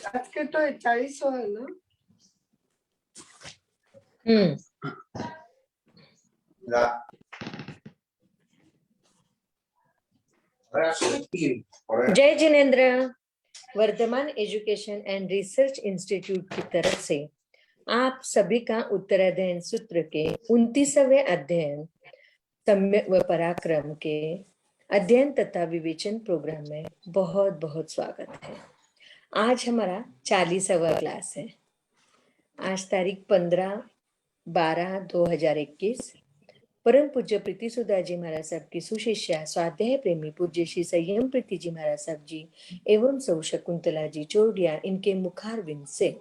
आज के तो 40 है ना। जय जिनेन्द्र। Vardhaman education and research institute की तरफ से आप सभी का उत्तराध्ययन सूत्र के 29वें अध्ययन सम्यक व पराक्रम के अध्ययन तथा विवेचन प्रोग्राम में बहुत बहुत स्वागत है। आज हमारा 40वां क्लास है। आज तारीख 15/12/2021। परम पूज्य प्रीति सुधा जी महाराज साहब की सुशिष्या स्वाध्याय प्रेमी पूज्य श्री संयम प्रीति जी महाराज साहब जी एवं सौ शकुंतला जी चोरडिया इनके मुखारविंद से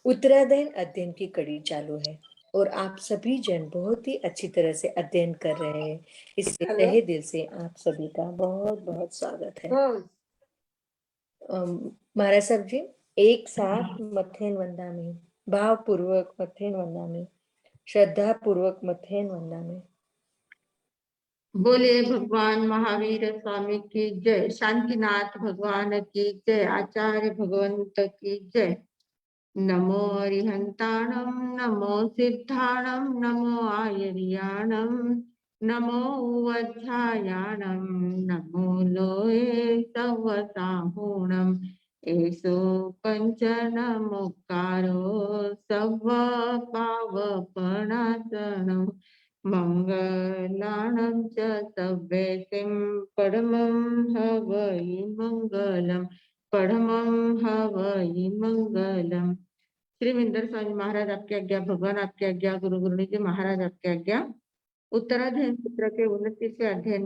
उत्तराध्ययन अध्ययन की कड़ी चालू है और आप सभी जन बहुत ही अच्छी तरह से अध्ययन कर रहे हैं। इसलिए तहे दिल से आप सभी का बहुत बहुत स्वागत है। महाराज साहब जी एक साथ मथेन वंदामी, भाव पूर्वक मथेन वंदामी, श्रद्धा पूर्वक मथेन वंदामी। बोले भगवान महावीर स्वामी की जय, शांतिनाथ भगवान की जय, आचार्य भगवंत की जय। नमो अरिहंताणम, नमो सिद्धाणम, नमो आयर्याणम, नमो उवध्यायाणम, नमो लोए सवसाहूणम। एसो पंचन मुक्कारो सव पावपनाशनम। मंगलानं च सव्येतिं परमं हवै मंगलम, परमं हवै मंगलम। श्री विंदर स्वामी महाराज आपकी आज्ञा, भगवान आपकी आज्ञा, गुरु गुरुनी जी महाराज आपकी आज्ञा। उत्तराध्ययन सूत्र के 29वें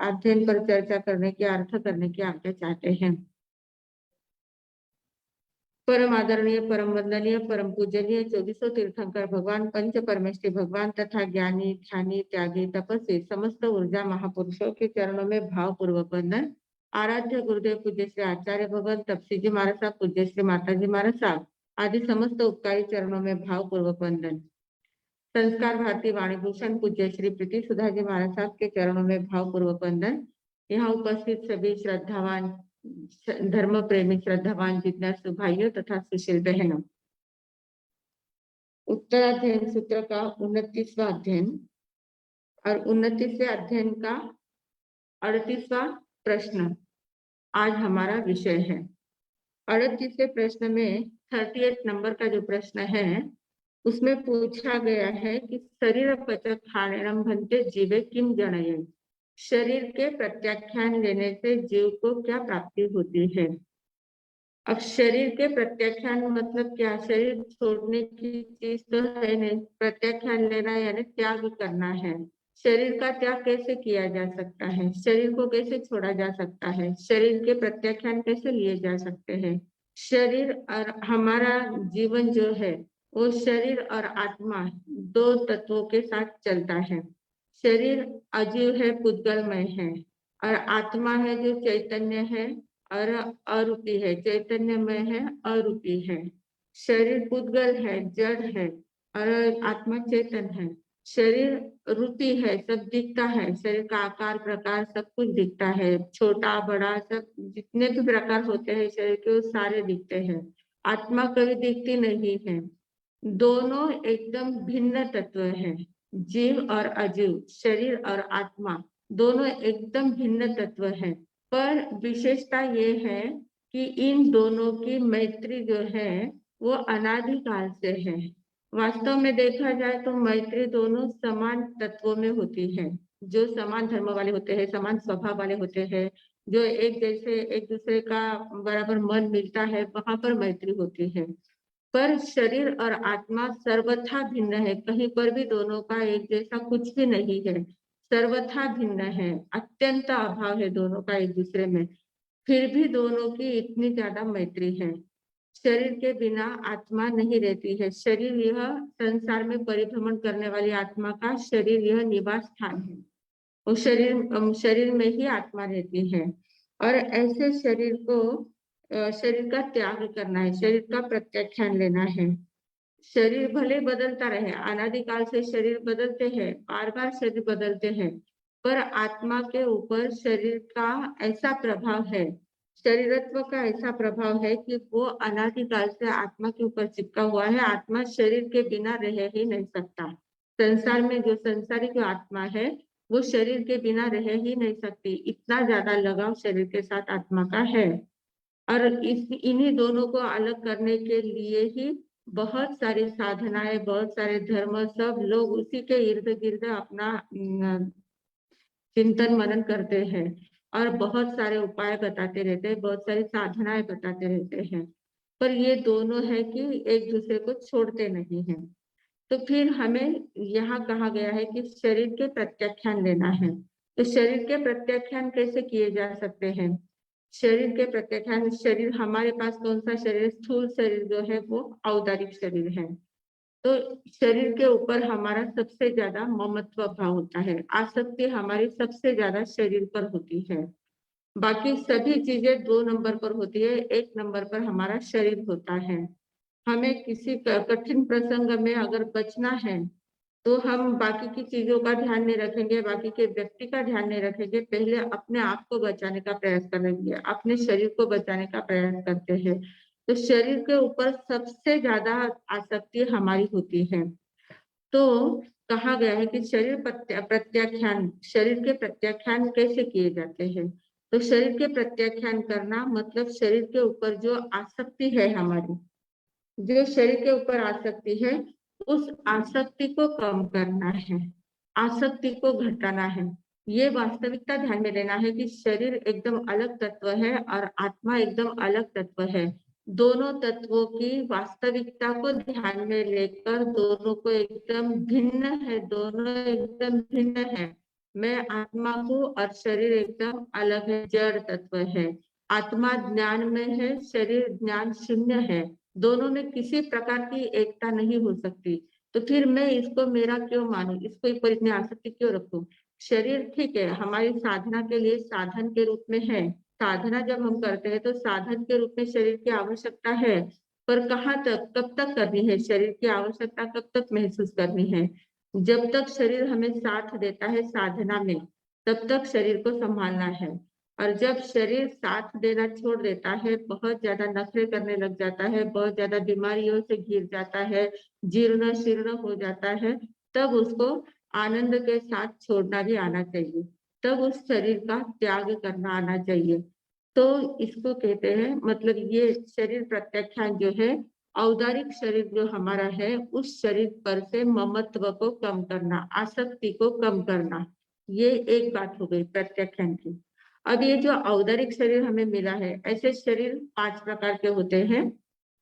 अध्ययन पर चर्चा करने की, अर्थ करने की आज्ञा चाहते हैं। परम आदरणीय, परम वंदनीय, परम पूजनीय 2400 तीर्थंकर भगवान, पंच परमेष्ठी भगवान तथा ज्ञानी, ध्यानी, त्यागी, तपस्वी समस्त ऊर्जा महापुरुषों के चरणों में भाव पूर्वक वंदन। आराध्य गुरुदेव पूज्य श्री आचार्य भगवान तपसी जी महाराज साहब, पूज्य श्री माता जी महाराज साहब आदि समस्त उपकारी चरणों में भाव पूर्वक वंदन। संस्कार भारती वाणी भूषण पूज्य श्री प्रीति सुधा जी महाराज साहब के चरणों में भाव पूर्वक वंदन। यहाँ उपस्थित सभी श्रद्धावान, धर्म प्रेमी, श्रद्धावान जिज्ञासु भाइयों तथा सुशील बहनों। उत्तराध्ययन सूत्र का 29वां अध्ययन और 29वें अध्ययन का 38वां प्रश्न आज हमारा विषय है। 38वें प्रश्न में 38 नंबर का जो प्रश्न है उसमें पूछा गया है कि शरीर पचक खाणेनम भन्ते जीवे किम जनयन्। शरीर के प्रत्याख्यान लेने से जीव को क्या प्राप्ति होती है। अब शरीर के प्रत्याख्यान मतलब क्या? शरीर छोड़ने की चीज तो है नहीं, प्रत्याख्यान लेना यानी त्याग करना है। शरीर का त्याग कैसे किया जा सकता है, शरीर को कैसे छोड़ा जा सकता है, शरीर के प्रत्याख्यान कैसे लिए जा सकते हैं। शरीर और हमारा जीवन जो है वो शरीर और आत्मा दो तत्वों के साथ चलता है। शरीर अजीव है, पुद्गलमय है, और आत्मा है जो चैतन्य है और अरूपी है, चैतन्यमय है, अरूपी है। शरीर पुद्गल है, जड़ है, और आत्मा चेतन है। शरीर रूपी है, सब दिखता है, शरीर का आकार प्रकार सब कुछ दिखता है, छोटा बड़ा सब जितने भी प्रकार होते हैं शरीर के वो सारे दिखते हैं। आत्मा कभी दिखती नहीं है। दोनों एकदम भिन्न तत्व हैं, जीव और अजीव, शरीर और आत्मा दोनों एकदम भिन्न तत्व हैं। पर विशेषता ये है कि इन दोनों की मैत्री जो है वो अनादिकाल से है। वास्तव में देखा जाए तो मैत्री दोनों समान तत्वों में होती है। जो समान धर्म वाले होते हैं, समान स्वभाव वाले होते हैं, जो एक जैसे एक दूसरे का बराबर मन मिलता है, वहां पर मैत्री होती है। पर शरीर और आत्मा सर्वथा भिन्न है, कहीं पर भी दोनों का एक जैसा कुछ भी नहीं है, सर्वथा भिन्न है, अत्यंत अभाव है दोनों का एक दूसरे में। फिर भी दोनों की इतनी ज्यादा मैत्री है। शरीर के बिना आत्मा नहीं रहती है। शरीर यह संसार में परिभ्रमण करने वाली आत्मा का शरीर यह निवास स्थान है, और शरीर में ही आत्मा रहती है। और ऐसे शरीर का त्याग करना है, शरीर का प्रत्याख्यान लेना है। शरीर भले बदलता रहे, अनादिकाल से शरीर बदलते हैं, बार बार शरीर बदलते हैं, पर आत्मा के ऊपर शरीर का ऐसा प्रभाव है शरीरत्व का ऐसा प्रभाव है कि वो अनादिकाल से आत्मा के ऊपर चिपका हुआ है। आत्मा शरीर के बिना रह ही नहीं सकता। संसार में जो संसारिक आत्मा है वो शरीर के बिना रह ही नहीं सकती। इतना ज्यादा लगाव शरीर के साथ आत्मा का है। और इन्हीं दोनों को अलग करने के लिए ही बहुत सारी साधनाएं, बहुत सारे धर्म, सब लोग उसी के इर्द गिर्द अपना चिंतन मनन करते हैं और बहुत सारे उपाय बताते रहते हैं, बहुत सारी साधनाएं बताते रहते हैं। पर ये दोनों है कि एक दूसरे को छोड़ते नहीं हैं। तो फिर हमें यहाँ कहा गया है कि शरीर के प्रत्याख्यान लेना है। तो शरीर के प्रत्याख्यान कैसे किए जा सकते हैं? शरीर के प्रत्याख्यान, शरीर हमारे पास कौन सा शरीर? स्थूल शरीर जो है वो औदारिक शरीर है। तो शरीर के ऊपर हमारा सबसे ज्यादा ममत्व भाव होता है, आसक्ति हमारी सबसे ज्यादा शरीर पर होती है। बाकी सभी चीजें 2 नंबर पर होती है, 1 नंबर पर हमारा शरीर होता है। हमें किसी कठिन प्रसंग में अगर बचना है तो हम बाकी की चीजों का ध्यान नहीं रखेंगे, बाकी के व्यक्ति का ध्यान नहीं रखेंगे, पहले अपने आप को बचाने का प्रयास करेंगे, अपने शरीर को बचाने का प्रयास करते हैं। तो शरीर के ऊपर सबसे ज्यादा आसक्ति हमारी होती है। तो कहा गया है कि शरीर प्रत्याख्यान, शरीर के प्रत्याख्यान कैसे किए जाते हैं? तो शरीर के प्रत्याख्यान करना मतलब शरीर के ऊपर जो आसक्ति है हमारी, जो शरीर के ऊपर आसक्ति है, उस आसक्ति को कम करना है, आसक्ति को घटाना है। ये वास्तविकता ध्यान में लेना है कि शरीर एकदम अलग तत्व है और आत्मा एकदम अलग तत्व है। दोनों तत्वों की वास्तविकता को ध्यान में लेकर दोनों को एकदम भिन्न है, दोनों एकदम भिन्न है। मैं आत्मा हूँ और शरीर एकदम अलग है, जड़ तत्व है। आत्मा ज्ञान में है, शरीर ज्ञान शून्य है। दोनों में किसी प्रकार की एकता नहीं हो सकती। तो फिर मैं इसको मेरा क्यों मानूं, इसको ऊपर इतनी आसक्ति क्यों रखूं? शरीर ठीक है, हमारी साधना के लिए साधन के रूप में है। साधना जब हम करते हैं तो साधन के रूप में शरीर की आवश्यकता है। पर कहाँ तक, कब तक करनी है? शरीर की आवश्यकता कब तक महसूस करनी है? जब तक शरीर हमें साथ देता है साधना में, तब तक शरीर को संभालना है। और जब शरीर साथ देना छोड़ देता है, बहुत ज्यादा नखरे करने लग जाता है, बहुत ज्यादा बीमारियों से घिर जाता है, जीर्ण शीर्ण हो जाता है, तब उसको आनंद के साथ छोड़ना भी आना चाहिए, तब उस शरीर का त्याग करना आना चाहिए। तो इसको कहते हैं, मतलब ये शरीर प्रत्याख्यान जो है, औदारिक शरीर जो हमारा है, उस शरीर पर से ममत्व को कम करना, आसक्ति को कम करना, ये एक बात हो गई प्रत्याख्यान की। अब ये जो औदारिक शरीर हमें मिला है, ऐसे शरीर 5 प्रकार के होते हैं।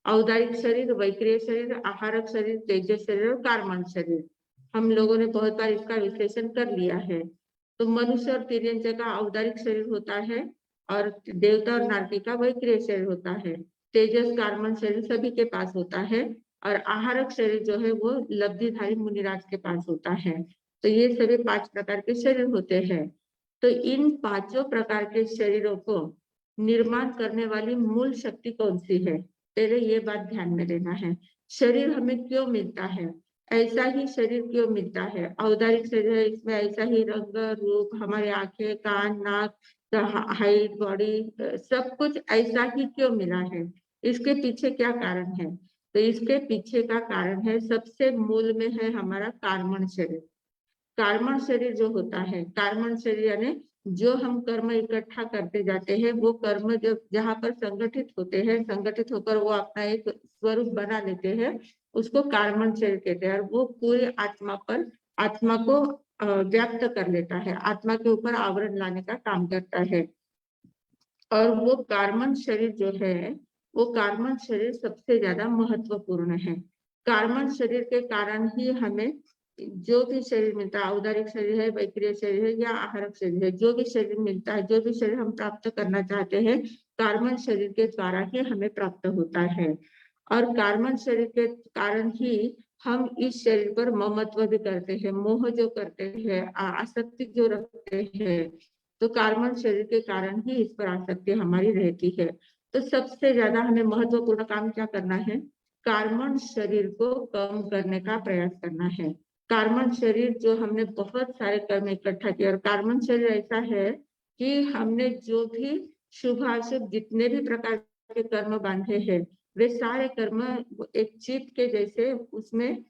औदारिक शरीर, वैक्रिय शरीर, आहारक शरीर, तेजस शरीर और कार्मण शरीर। हम लोगों ने बहुत बार इसका विश्लेषण कर लिया है। तो मनुष्य और तिर्यंच का औदारिक शरीर होता है और देवता और नारकी का वैक्रिय शरीर होता है। तेजस कार्मण शरीर सभी के पास होता है और आहारक शरीर जो है वो लब्धिधारी मुनिराज के पास होता है। तो ये सभी 5 प्रकार के शरीर होते हैं। तो इन 5 प्रकार के शरीरों को निर्माण करने वाली मूल शक्ति कौन सी है? पहले ये बात ध्यान में लेना है। शरीर हमें क्यों मिलता है? ऐसा ही शरीर क्यों मिलता है? औदारिक शरीर है, इसमें ऐसा ही रंग रूप, हमारे आंखें, कान, नाक, हाइट, बॉडी, सब कुछ ऐसा ही क्यों मिला है? इसके पीछे क्या कारण है? तो इसके पीछे का कारण है, सबसे मूल में है हमारा कार्मण शरीर। कार्मण शरीर जो होता है, कार्मण शरीर यानी जो हम कर्म इकट्ठा करते जाते हैं, वो कर्म जो जहाँ पर संगठित होते हैं, संगठित होकर वो अपना एक स्वरूप बना लेते हैं, उसको कार्मण शरीर कहते हैं। और वो पूरी आत्मा पर, आत्मा को व्याप्त कर लेता है, आत्मा के ऊपर आवरण लाने का काम करता है। और वो कार्मण शरीर जो है, वो कार्मण शरीर सबसे ज्यादा महत्वपूर्ण है। कार्मण शरीर के कारण ही हमें जो भी शरीर मिलता है, औदारिक शरीर है, वैक्रिय शरीर है या आहारक शरीर है, जो भी शरीर मिलता है, जो भी शरीर हम प्राप्त करना चाहते हैं, कार्मण शरीर के द्वारा ही हमें प्राप्त होता है। और कार्मण शरीर के कारण ही हम इस शरीर पर ममत्व भी करते हैं, मोह जो करते हैं, आसक्ति जो रखते हैं, तो कार्मण शरीर के कारण ही इस पर आसक्ति हमारी रहती है। तो सबसे ज्यादा हमें महत्वपूर्ण काम क्या करना है? कार्मण शरीर को कम करने का प्रयास करना है। कार्मण शरीर जो हमने बहुत सारे कर्म इकट्ठा किया, और कार्मण शरीर ऐसा है कि हमने जो भी शुभाशुभ जितने भी प्रकार के कर्म बांधे हैं वे सारे कर्म एक चिप के जैसे उसमें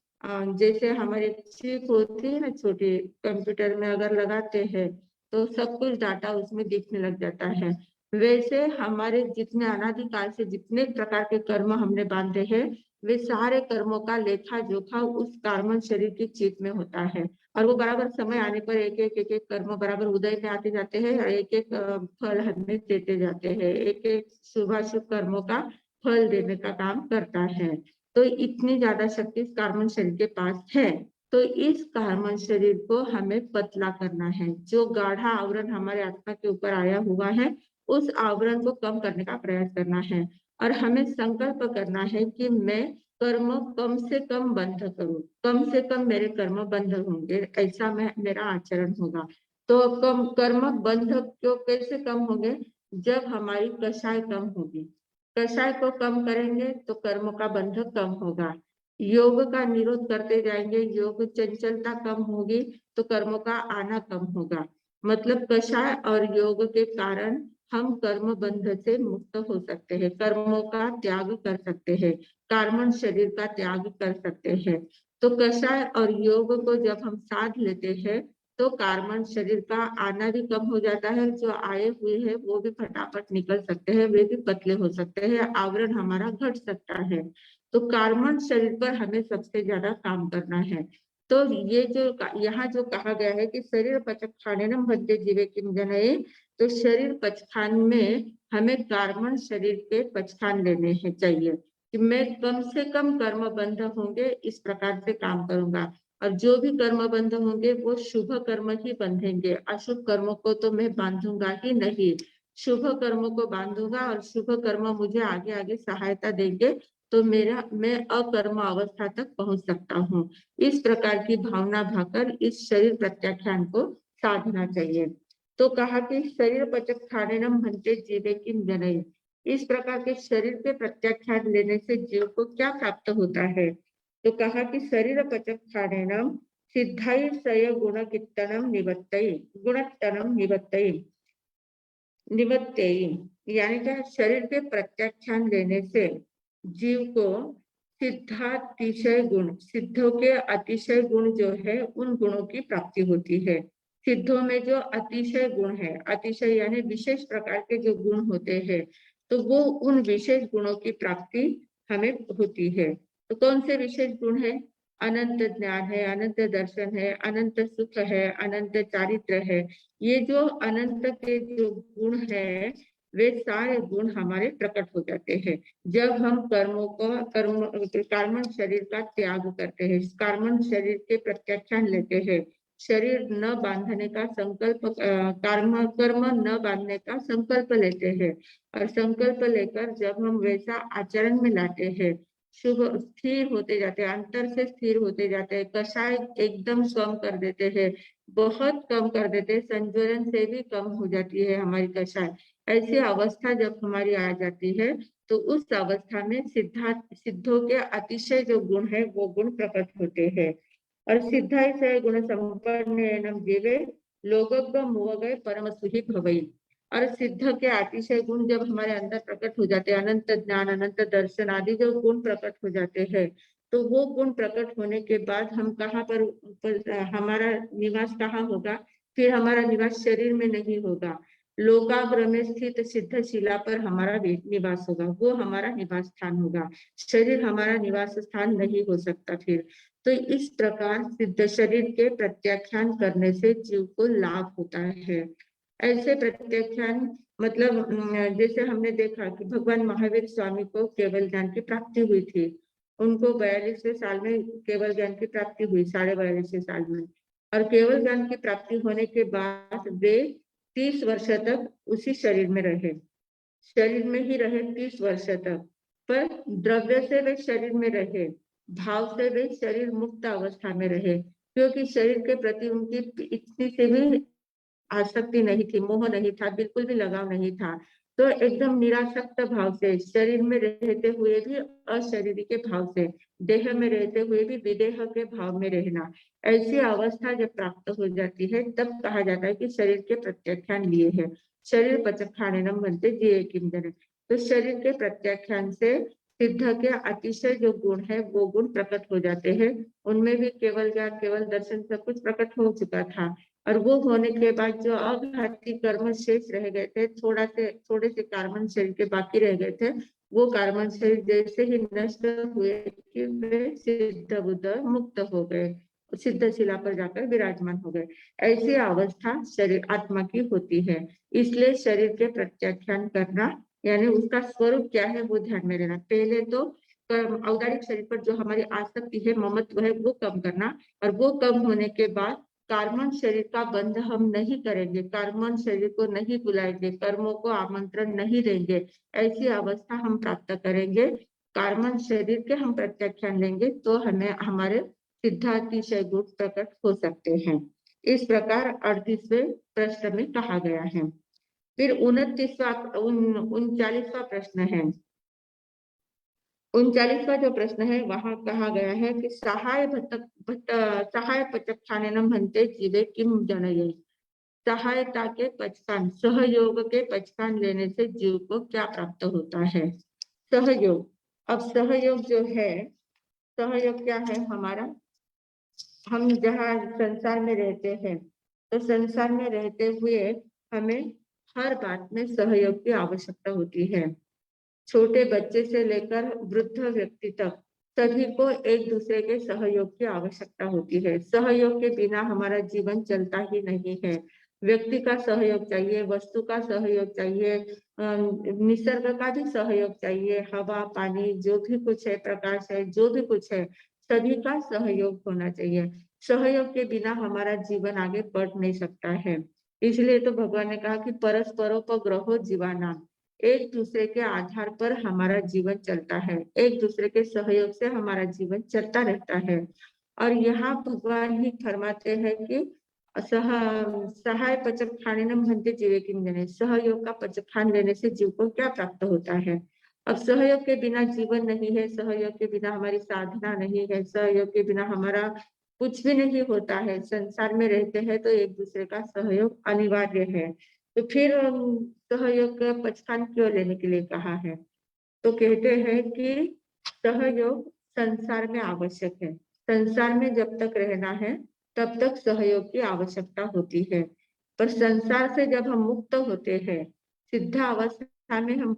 जैसे हमारे चिप होती है ना छोटी, कंप्यूटर में अगर लगाते हैं तो सब कुछ डाटा उसमें दिखने लग जाता है। वैसे हमारे जितने अनादिकाल से जितने प्रकार के कर्म हमने बांधे हैं वे सारे कर्मों का लेखा जोखा उस कार्बन शरीर की चिप में होता है। और वो बराबर समय आने पर एक एक कर्म बराबर उदय में आते जाते हैं और एक एक फल हमें देते जाते हैं, एक एक शुभाशुभ कर्मों का फल देने का काम करता है। तो इतनी ज्यादा शक्ति इस कार्बन शरीर के पास है। तो इस कार्बन शरीर को हमें पतला करना है। जो गाढ़ा आवरण हमारे आत्मा के ऊपर आया हुआ है उस आवरण को कम करने का प्रयास करना है। और हमें संकल्प करना है कि मैं कर्म कम से कम बंध करूं, कम से कम मेरे कर्म बंध होंगे, ऐसा मेरा आचरण होगा। तो कम कर्म बंध क्यों कैसे कम होंगे? जब हमारी कषाय कम होगी, कषाय को कम करेंगे तो कर्म का बंध कम होगा। योग का निरोध करते जाएंगे, योग चंचलता कम होगी तो कर्मों का आना कम होगा। मतलब कषाय और योग के कारण हम कर्म बंध से मुक्त हो सकते हैं, कर्मों का त्याग कर सकते हैं, कार्बन शरीर का त्याग कर सकते हैं। तो कषाय और योग को जब हम साथ लेते हैं तो कार्बन शरीर का आना भी कम हो जाता है, जो आए हुए हैं वो भी फटाफट निकल सकते हैं, वे भी पतले हो सकते हैं, आवरण हमारा घट सकता है। तो कार्बन शरीर पर हमें सबसे ज्यादा काम करना है। तो ये जो यहाँ जो कहा गया है कि शरीर पचखानेनम बद्धे जीवे किम जनये, तो शरीर पचखान में हमें कार्बन शरीर के पचखान लेने हैं चाहिए कि मैं कम से कम कर्म बंध होंगे इस प्रकार से काम करूंगा। और जो भी कर्म बंध होंगे वो शुभ कर्म ही बंधेंगे, अशुभ कर्मों को तो मैं बांधूंगा ही नहीं। शुभ कर्मों को बांधूंगा और शुभ कर्म मुझे आगे आगे सहायता देंगे तो मैं अकर्म अवस्था तक पहुंच सकता हूँ। इस प्रकार की भावना भाकर इस शरीर प्रत्याख्यान को साधना चाहिए। तो कहा कि शरीर पचक खानेनम भन्ते जीवे किम जनये, इस प्रकार के शरीर के प्रत्याख्यान लेने से जीव को क्या प्राप्त होता है? तो कहा कि शरीर पचक खानेनम सिद्धाई सय गुण कीर्तनम निवत्तये, गुणत्तनम निवत्तये, निवत्तये, यानी कि शरीर के प्रत्याख्यान लेने से जीव को सिद्धातिशय गुण, सिद्धों के अतिशय गुण जो है उन गुणों की प्राप्ति होती है। सिद्धों में जो अतिशय गुण है, अतिशय यानी विशेष प्रकार के जो गुण होते हैं, तो वो उन विशेष गुणों की प्राप्ति हमें होती है। तो कौन से विशेष गुण है? अनंत ज्ञान है, अनंत दर्शन है, अनंत सुख है, अनंत चारित्र है। ये जो अनंत के जो गुण है वे सारे गुण हमारे प्रकट हो जाते हैं जब हम कर्मों को कार्बन शरीर का त्याग करते हैं, कार्बन शरीर के प्रत्याख्यान लेते हैं, शरीर न बांधने का संकल्प, कर्म न बांधने का संकल्प लेते हैं। और संकल्प लेकर जब हम वैसा आचरण में लाते हैं, शुभ स्थिर होते जाते हैं, अंतर से स्थिर होते जाते हैं, कषाय एकदम कम कर देते हैं, बहुत कम कर देते हैं, संज्वरण से भी कम हो जाती है हमारी कषाय। ऐसी अवस्था जब हमारी आ जाती है तो उस अवस्था में सिद्धों के अतिशय जो गुण है वो गुण प्रकट होते हैं। और सिद्धाई से गुण संपन्न जीवे लोगों मुवगय परम सुखी भवई। और सिद्ध के अतिशय गुण जब हमारे अंदर प्रकट हो जाते हैं, अनंत ज्ञान, अनंत दर्शन आदि जो गुण प्रकट हो जाते हैं, तो वो गुण प्रकट होने के बाद हम कहाँ पर हमारा निवास कहाँ होगा? फिर हमारा निवास शरीर में नहीं होगा, लोकाग्र में स्थित सिद्ध शिला पर हमारा निवास होगा, वो हमारा निवास स्थान होगा। शरीर हमारा निवास स्थान नहीं हो सकता फिर। तो इस प्रकार सिद्ध शरीर के प्रत्याख्यान करने से जीव को लाभ होता है। ऐसे प्रत्याख्यान मतलब जैसे हमने देखा कि भगवान महावीर स्वामी को केवल ज्ञान की प्राप्ति हुई थी, उनको 42वें साल में केवल ज्ञान की प्राप्ति हुई, 42.5 साल में। और केवल ज्ञान की प्राप्ति होने के बाद वे 30 वर्ष तक उसी शरीर में रहे, शरीर में ही रहे 30 वर्ष तक। पर द्रव्य से वे शरीर में रहे, भाव से वे शरीर मुक्त अवस्था में रहे, क्योंकि शरीर के प्रति उनकी इतनी से भी आसक्ति नहीं थी, मोह नहीं था, बिल्कुल भी लगाव नहीं था। तो एकदम निरासक्त भाव से, शरीर में रहते हुए भी अशरीरी के भाव से, देह में रहते हुए भी विदेह के भाव में रहना, ऐसी अवस्था जब प्राप्त हो जाती है तब कहा जाता है कि शरीर के प्रत्याख्यान लिए है। शरीर पचखानेनम बनते जीवे किम जने। तो शरीर के प्रत्याख्यान से सिद्ध के अतिशय जो गुण है वो गुण प्रकट हो जाते हैं। उनमें भी केवल ज्ञान केवल दर्शन सब कुछ प्रकट हो चुका था, और वो होने के बाद जो अघाती कर्म शेष रह गए थे, थोड़े से कार्बन शरीर के बाकी रह गए थे, वो कार्बन शरीर जैसे ही नष्ट हुए कि वे सिद्ध बुद्ध मुक्त हो गए, सिद्ध शिला पर जाकर विराजमान हो गए। ऐसी अवस्था शरीर आत्मा की होती है। इसलिए शरीर के प्रत्याख्यान करना यानी उसका स्वरूप क्या है वो ध्यान में लेना। पहले तो औदारिक शरीर पर जो हमारी आसक्ति है, ममत्व है, वो कम करना, और वो कम होने के बाद कार्बन शरीर का बंध हम नहीं करेंगे, कार्बन शरीर को नहीं बुलाएंगे, कर्मों को आमंत्रण नहीं देंगे। ऐसी अवस्था हम प्राप्त करेंगे, कार्बन शरीर के हम प्रत्याख्यान लेंगे तो हमें हमारे सिद्धातिशय गुण प्रकट हो सकते हैं। इस प्रकार 38वें प्रश्न में कहा गया है। फिर 39वां प्रश्न है। 39वां जो प्रश्न है वहां कहा गया है कि सहाय पचखानेनम भन्ते जीवे किम जनये। सहायता के पचखान, सहयोग के पचखान लेने से जीव को क्या प्राप्त होता है। सहयोग, अब सहयोग जो है, सहयोग क्या है हमारा, हम जहाँ संसार में रहते हैं तो संसार में रहते हुए हमें हर बात में सहयोग की आवश्यकता होती है। छोटे बच्चे से लेकर वृद्ध व्यक्ति तक सभी को एक दूसरे के सहयोग की आवश्यकता होती है। सहयोग के बिना हमारा जीवन चलता ही नहीं है। व्यक्ति का सहयोग चाहिए, वस्तु का सहयोग चाहिए, निसर्ग का भी सहयोग चाहिए, हवा पानी जो भी कुछ है, प्रकाश है, जो भी कुछ है, सभी का सहयोग होना चाहिए। सहयोग के बिना हमारा जीवन आगे बढ़ नहीं सकता है। इसलिए तो भगवान ने कहा कि परस्परोपग्रहो जीवानाम, एक दूसरे के आधार पर हमारा जीवन चलता है, एक दूसरे के सहयोग से हमारा जीवन चलता रहता है। और यहाँ भगवान ही फरमाते हैं कि सहाय पचखानेनम भन्ते जीवे किम जने, सहयोग का पचखान लेने से जीव को क्या प्राप्त होता है। अब सहयोग के बिना जीवन नहीं है, सहयोग के बिना हमारी साधना नहीं है, सहयोग के बिना हमारा कुछ भी नहीं होता है। संसार में रहते हैं तो एक दूसरे का सहयोग अनिवार्य है। तो फिर सहयोग का पचखान क्यों लेने के लिए कहा है, तो कहते हैं कि सहयोग संसार में आवश्यक है। संसार में जब तक रहना है तब तक सहयोग की आवश्यकता होती है, पर संसार से जब हम मुक्त होते हैं, सिद्ध अवस्था में हम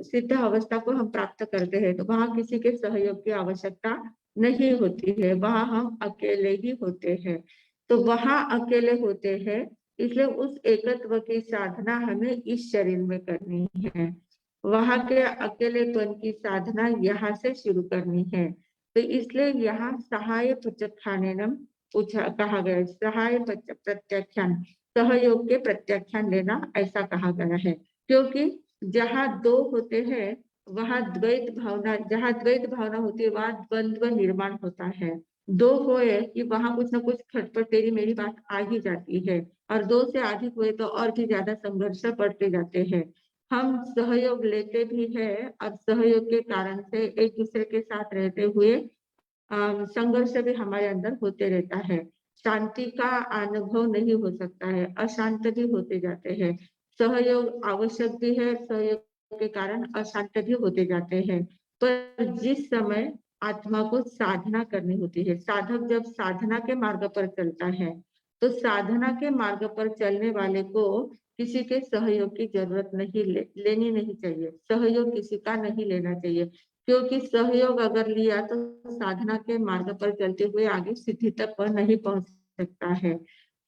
सिद्ध अवस्था को हम प्राप्त करते हैं, तो वहां किसी के सहयोग की आवश्यकता नहीं होती है, वहां हम अकेले ही होते हैं। तो वहां अकेले होते हैं, इसलिए उस एकत्व की साधना हमें इस शरीर में करनी है। वहां के अकेलेपन की साधना यहाँ से शुरू करनी है। तो इसलिए यहाँ सहाय पचखानेनम कहा गया, सहाय प्रत्याख्यान, सहयोग के प्रत्याख्यान लेना ऐसा कहा गया है। क्योंकि जहाँ दो होते हैं वहां द्वैत भावना, जहाँ द्वैत भावना होती है वहां द्वंद्व निर्माण होता है। दो होए कि वहां कुछ ना कुछ खटपट तेरी मेरी बात आ ही जाती है, और दो से अधिक हुए तो और भी ज्यादा संघर्ष बढ़ते जाते हैं। हम सहयोग लेते भी है और सहयोग के कारण से एक दूसरे के साथ रहते हुए संघर्ष भी हमारे अंदर होते रहता है। शांति का अनुभव नहीं हो सकता है, अशांत भी होते जाते हैं। सहयोग आवश्यक भी है, सहयोग के कारण अशांत भी होते जाते हैं। पर जिस समय आत्मा को साधना करनी होती है, साधक जब साधना के मार्ग पर चलता है, तो साधना के मार्ग पर चलने वाले को किसी के सहयोग की जरूरत नहीं लेनी नहीं चाहिए, सहयोग किसी का नहीं लेना चाहिए। क्योंकि सहयोग अगर लिया तो साधना के मार्ग पर चलते हुए आगे सिद्धि तक वह नहीं पहुंच सकता है।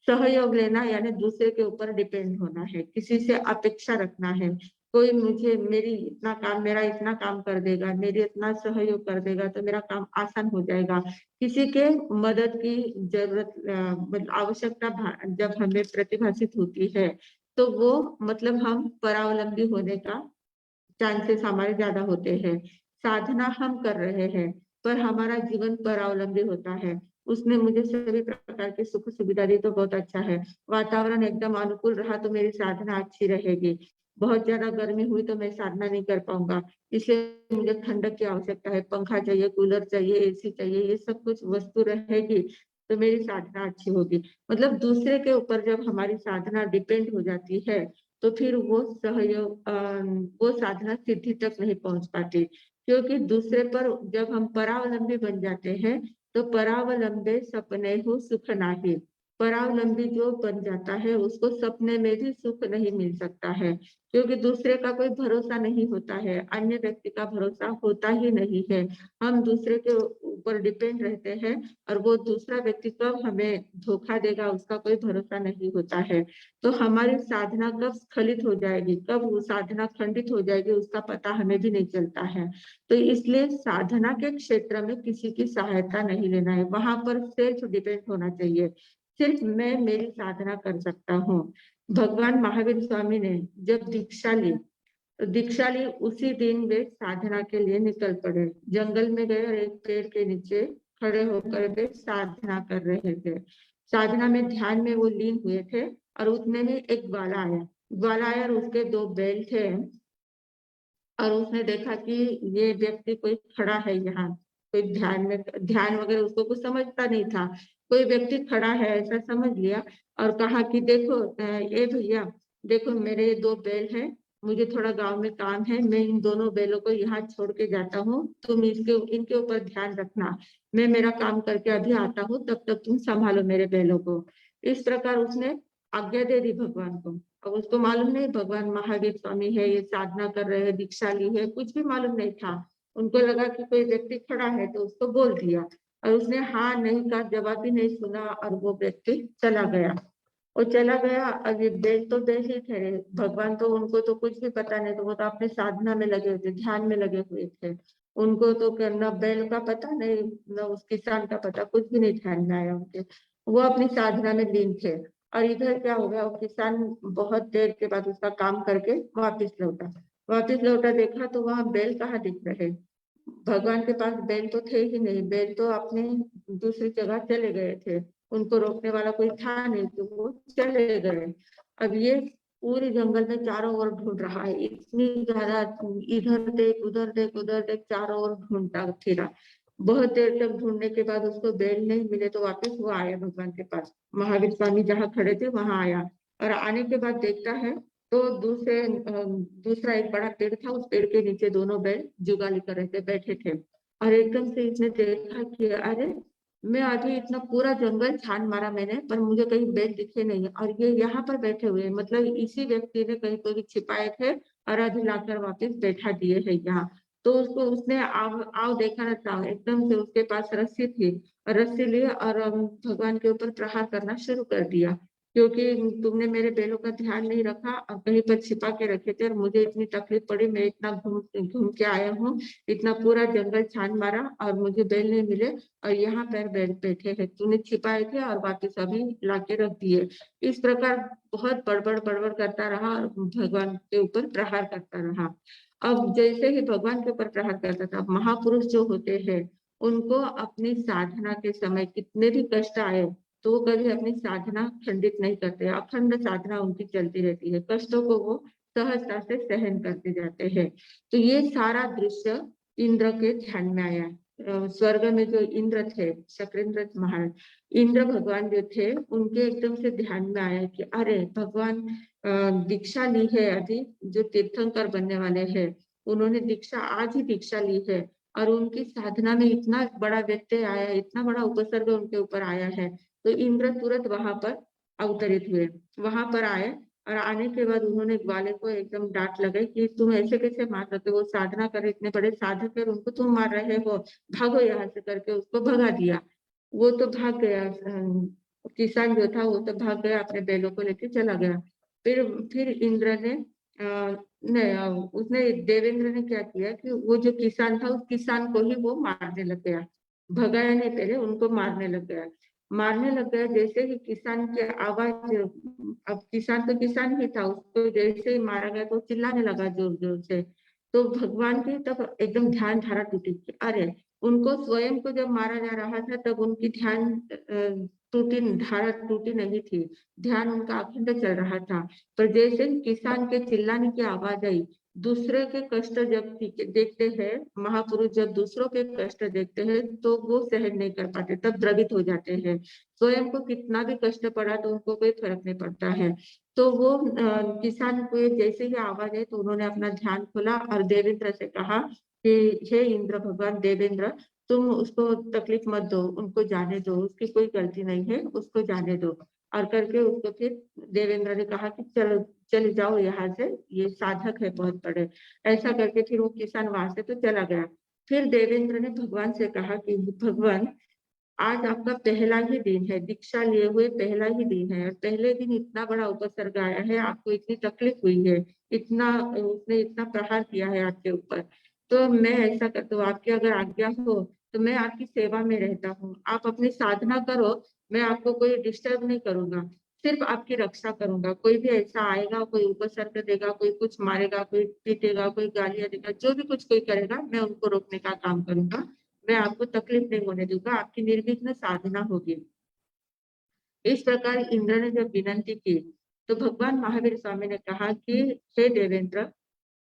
सहयोग लेना यानी दूसरे के ऊपर डिपेंड होना है, किसी से अपेक्षा रखना है, कोई मुझे मेरा इतना काम कर देगा, मेरी इतना सहयोग कर देगा तो मेरा काम आसान हो जाएगा। किसी के मदद की जरूरत आवश्यकता जब हमें प्रतिभाषित होती है तो वो मतलब हम परावलंबी होने का चांसेस हमारे ज्यादा होते हैं। साधना हम कर रहे हैं पर हमारा जीवन परावलंबी होता है, उसने मुझे सभी प्रकार की सुख सुविधा दी तो बहुत अच्छा है, वातावरण एकदम अनुकूल रहा तो मेरी साधना अच्छी रहेगी, बहुत ज्यादा गर्मी हुई तो मैं साधना नहीं कर पाऊंगा, इसलिए मुझे ठंडक की आवश्यकता है, पंखा चाहिए, कूलर चाहिए, एसी चाहिए, ये सब कुछ वस्तु रहेगी तो मेरी साधना अच्छी होगी। मतलब दूसरे के ऊपर जब हमारी साधना डिपेंड हो जाती है तो फिर वो सहयोग वो साधना सिद्धि तक नहीं पहुंच पाती, क्योंकि दूसरे पर जब हम परावलंबी बन जाते हैं तो परावलंबे सपने हो सुख नाही। परावलंबी जो बन जाता है उसको सपने में भी सुख नहीं मिल सकता है, क्योंकि दूसरे का कोई भरोसा नहीं होता है, अन्य व्यक्ति का भरोसा होता ही नहीं है। हम दूसरे के ऊपर डिपेंड रहते हैं और वो दूसरा व्यक्ति कब हमें धोखा देगा उसका कोई भरोसा नहीं होता है। तो हमारी साधना कब स्खलित हो जाएगी, कब वो साधना खंडित हो जाएगी, उसका पता हमें भी नहीं चलता है। तो इसलिए साधना के क्षेत्र में किसी की सहायता नहीं लेना है, वहां पर सेल्फ डिपेंड होना चाहिए। सिर्फ मैं मेरी साधना कर सकता हूँ। भगवान महावीर स्वामी ने जब दीक्षा ली उसी दिन वे साधना के लिए निकल पड़े, जंगल में गए और एक पेड़ के नीचे खड़े होकर वे साधना कर रहे थे। साधना में ध्यान में वो लीन हुए थे और उतने में एक ग्वाला आया और उसके 2 बैल थे और उसने देखा कि ये व्यक्ति कोई खड़ा है यहाँ, कोई ध्यान वगैरह उसको कुछ समझता नहीं था, कोई व्यक्ति खड़ा है ऐसा समझ लिया और कहा कि देखो ये भैया देखो मेरे ये 2 बैल हैं, मुझे थोड़ा गांव में काम है, मैं इन दोनों बैलों को यहाँ छोड़ के जाता हूँ, तुम इनके ऊपर ध्यान रखना, मैं मेरा काम करके अभी आता हूँ, तब तक तुम संभालो मेरे बैलों को। इस प्रकार उसने आज्ञा दे दी भगवान को। अब उसको मालूम नहीं भगवान महावीर स्वामी है, ये साधना कर रहे हैं, दीक्षा ली है, कुछ भी मालूम नहीं था। उनको लगा कि कोई व्यक्ति खड़ा है तो उसको बोल दिया और उसने हाँ नहीं का जवाब भी नहीं सुना और वो व्यक्ति चला गया। वो चला गया और ये बेल तो बेल ही थे, भगवान तो उनको तो कुछ भी पता नहीं, तो वो तो अपने साधना में लगे हुए थे, ध्यान में लगे हुए थे। उनको तो न बैल का पता नहीं, न उस किसान का पता, कुछ भी नहीं ध्यान में आया उनके, वो अपनी साधना में लीन थे। और इधर क्या हो गया, वो किसान बहुत देर के बाद उसका काम करके वापिस लौटा देखा तो वहां बैल कहाँ दिख रहे, भगवान के पास बैल तो थे ही नहीं, बैल तो अपने दूसरी जगह चले गए थे, उनको रोकने वाला कोई था नहीं तो वो चले गए। अब ये पूरी जंगल में चारों ओर ढूंढ रहा है, इतनी ज्यादा, उधर देख उधर देख, चारों ओर ढूंढता फिरा। बहुत देर तक ढूंढने के बाद उसको बैल नहीं मिले तो वापस वो आया भगवान के पास, महावीर स्वामी जहाँ खड़े थे वहां आया और आने के बाद देखता है तो दूसरा एक बड़ा पेड़ था, उस पेड़ के नीचे दोनों बैल जुगाली कर रहे थे, बैठे थे। और एकदम से इसने देखा कि अरे मैं अभी इतना पूरा जंगल छान मारा मैंने पर मुझे कहीं बैल दिखे नहीं और ये यहाँ पर बैठे हुए, मतलब इसी व्यक्ति ने कहीं कोई छिपाए थे और अभी लाकर वापस बैठा दिए है यहाँ। तो उसको उसने आव देखा ना था, एकदम से उसके पास रस्सी थी, रस्सी ली और भगवान के ऊपर प्रहार करना शुरू कर दिया, क्योंकि तुमने मेरे बैलों का ध्यान नहीं रखा और कहीं पर छिपा के रखे थे और मुझे इतनी तकलीफ पड़ी, मैं इतना घूम घूम के आया हूँ, इतना पूरा जंगल छान मारा और मुझे बैल नहीं मिले और यहाँ पर बैल बैठे हैं, तूने छिपाए थे और वापिस अभी लाके रख दिए। इस प्रकार बहुत बड़बड़ करता रहा और भगवान के ऊपर प्रहार करता रहा। अब जैसे ही भगवान के ऊपर प्रहार करता था, महापुरुष जो होते हैं उनको अपनी साधना के समय कितने भी कष्ट आए तो वो कभी अपनी साधना खंडित नहीं करते, अखंड साधना उनकी चलती रहती है, कष्टों को वो सहजता से सहन करते जाते हैं। तो ये सारा दृश्य इंद्र के ध्यान में आया। स्वर्ग में जो इंद्र थे, शक्रेंद्र महाराज, इंद्र भगवान जो थे उनके एकदम से ध्यान में आया कि अरे भगवान दीक्षा ली है, अभी जो तीर्थंकर बनने वाले हैं उन्होंने दीक्षा आज ही दीक्षा ली है और उनकी साधना में इतना बड़ा व्यत्यय आया, इतना बड़ा उपसर्ग उनके ऊपर आया है। तो इंद्र तुरंत वहां पर अवतरित हुए, वहां पर आए और आने के बाद उन्होंने ग्वाले को एकदम डांट लगाई कि तुम ऐसे कैसे मार सकते हो, वो साधना कर इतने बड़े साधक है उनको तुम मार रहे हो, भागो यहाँ से करके उसको भगा दिया। वो तो भाग गया, किसान जो था वो तो भाग गया, अपने बैलों को लेके चला गया। फिर इंद्र ने उसने देवेंद्र ने क्या किया कि वो जो किसान था उस किसान को ही वो मारने लग गया, भगाया नहीं पहले, उनको मारने लग गया। जैसे ही किसान की आवाज, अब किसान तो किसान ही था, उसको जैसे ही मारा गया तो चिल्लाने लगा जोर जोर से। तो भगवान की तब एकदम ध्यान धारा टूटी, अरे उनको स्वयं को जब मारा जा रहा था तब उनकी ध्यान धारा टूटी नहीं थी, ध्यान उनका अखंड चल रहा था। पर जैसे ही किसान के चिल्लाने की आवाज आई, दूसरे के कष्ट जब देखते हैं, महापुरुष जब दूसरों के कष्ट देखते हैं तो वो सहन नहीं कर पाते, तब द्रवित हो जाते हैं। स्वयं को कितना भी कष्ट पड़ा तो उनको कोई फर्क नहीं पड़ता है। तो वो किसान को जैसे ही आवाज है तो उन्होंने अपना ध्यान खोला और देवेंद्र से कहा कि हे इंद्र भगवान देवेंद्र, तुम उसको तकलीफ मत दो, उनको जाने दो, उसकी कोई गलती नहीं है, उसको जाने दो। और करके उसको फिर देवेंद्र ने कहा कि चलो चले जाओ यहाँ से, ये साधक है बहुत बड़े। ऐसा करके फिर वो किसान वहां से तो चला गया। फिर देवेंद्र ने भगवान से कहा कि भगवान, आज आपका पहला ही दिन है, दीक्षा लिए हुए पहला ही दिन है, और पहले दिन इतना बड़ा उपसर्ग आया है, आपको इतनी तकलीफ हुई है, इतना उसने इतना प्रहार किया है आपके ऊपर। तो मैं ऐसा करता हूँ, आपकी अगर आज्ञा हो तो मैं आपकी सेवा में रहता हूँ, आप अपनी साधना करो, मैं आपको कोई डिस्टर्ब नहीं करूंगा, सिर्फ आपकी रक्षा करूंगा। कोई भी ऐसा आएगा, कोई उपसर्ग देगा, कोई कुछ मारेगा, कोई पीटेगा, कोई गालियां देगा, जो भी कुछ कोई करेगा मैं उनको रोकने का काम करूंगा, मैं आपको तकलीफ नहीं होने दूंगा, आपकी निर्विघ्न साधना होगी। इस प्रकार इंद्र ने जब विनंती की तो भगवान महावीर स्वामी ने कहा कि हे देवेंद्र,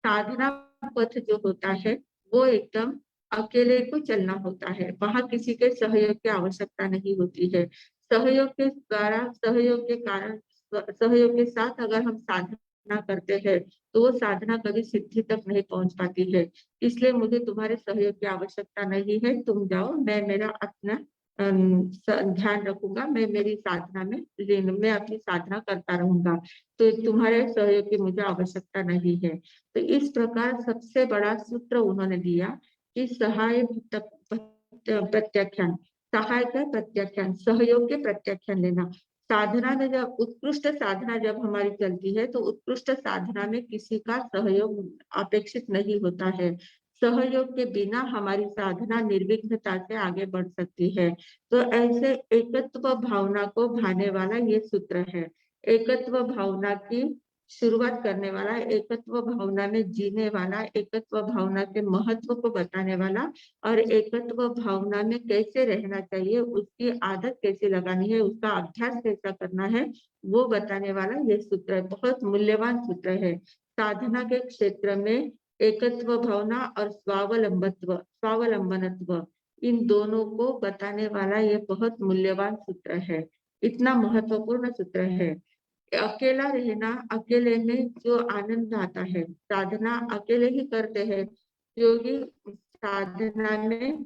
साधना पथ जो होता है वो एकदम अकेले को चलना होता है, वहां किसी के सहयोग की आवश्यकता नहीं होती है। सहयोग के द्वारा, सहयोग के कारण, सहयोग के साथ अगर हम साधना करते हैं तो वो साधना कभी सिद्धि तक नहीं पहुंच पाती है। इसलिए मुझे तुम्हारे सहयोग की आवश्यकता नहीं है, तुम जाओ, मैं मेरा अपना ध्यान रखूंगा, मैं मेरी साधना में लीन, मैं अपनी साधना करता रहूंगा, तो तुम्हारे सहयोग की मुझे आवश्यकता नहीं है। तो इस प्रकार सबसे बड़ा सूत्र उन्होंने दिया कि सहाय प्रत्याख्यान, सहाय का प्रत्याख्यान, सहयोग के प्रत्याख्यान लेना। साधना में जब उत्कृष्ट साधना जब हमारी चलती है तो उत्कृष्ट साधना में किसी का सहयोग अपेक्षित नहीं होता है। सहयोग के बिना हमारी साधना निर्विघ्नता से आगे बढ़ सकती है। तो ऐसे एकत्व भावना को भाने वाला ये सूत्र है। एकत्व भावना की शुरुआत करने वाला, एकत्व भावना में जीने वाला, एकत्व भावना के महत्व को बताने वाला, और एकत्व भावना में कैसे रहना चाहिए, उसकी आदत कैसे लगानी है, उसका अभ्यास कैसा करना है, वो बताने वाला ये सूत्र है। बहुत मूल्यवान सूत्र है। साधना के क्षेत्र में एकत्व भावना और स्वावलंबत्व, स्वावलंबनत्व, इन दोनों को बताने वाला ये बहुत मूल्यवान सूत्र है, इतना महत्वपूर्ण सूत्र है। अकेला रहना, अकेले में जो आनंद आता है, साधना अकेले ही करते हैं, क्योंकि साधना में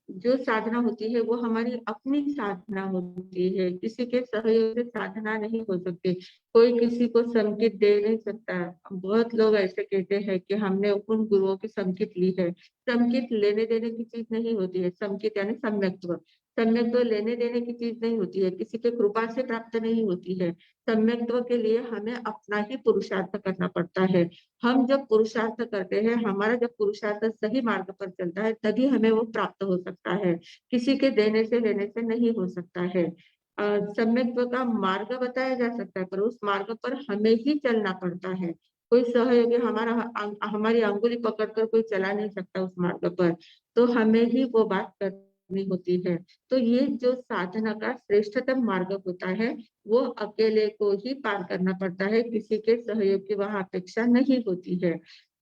जो साधना होती है वो हमारी अपनी साधना होती है, किसी के सहयोग से साधना नहीं हो सकती, कोई किसी को संकेत दे नहीं सकता। बहुत लोग ऐसे कहते हैं कि हमने उन गुरुओं की संकेत ली है। संकेत लेने देने की चीज नहीं होती है, संकेत यानी सम्यक्त्व, सम्यक्त्व लेने देने की चीज नहीं होती है, किसी के कृपा से प्राप्त नहीं होती है। सम्यक्त्व के लिए हमें अपना ही पुरुषार्थ करना पड़ता है। हम जब पुरुषार्थ करते हैं, हमारा जब पुरुषार्थ सही मार्ग पर चलता है, तभी हमें वो प्राप्त हो सकता है, किसी के देने से लेने से नहीं हो सकता है। सम्यक्त्व का मार्ग बताया जा सकता है, पर उस मार्ग पर हमें ही चलना पड़ता है। कोई सहयोगी हमारी अंगुली पकड़कर कोई चला नहीं सकता उस मार्ग पर, तो हमें ही वो बात करनी होती है। तो ये जो साधना का श्रेष्ठतम मार्ग होता है वो अकेले को ही पार करना पड़ता है, किसी के सहयोग की वहां अपेक्षा नहीं होती है।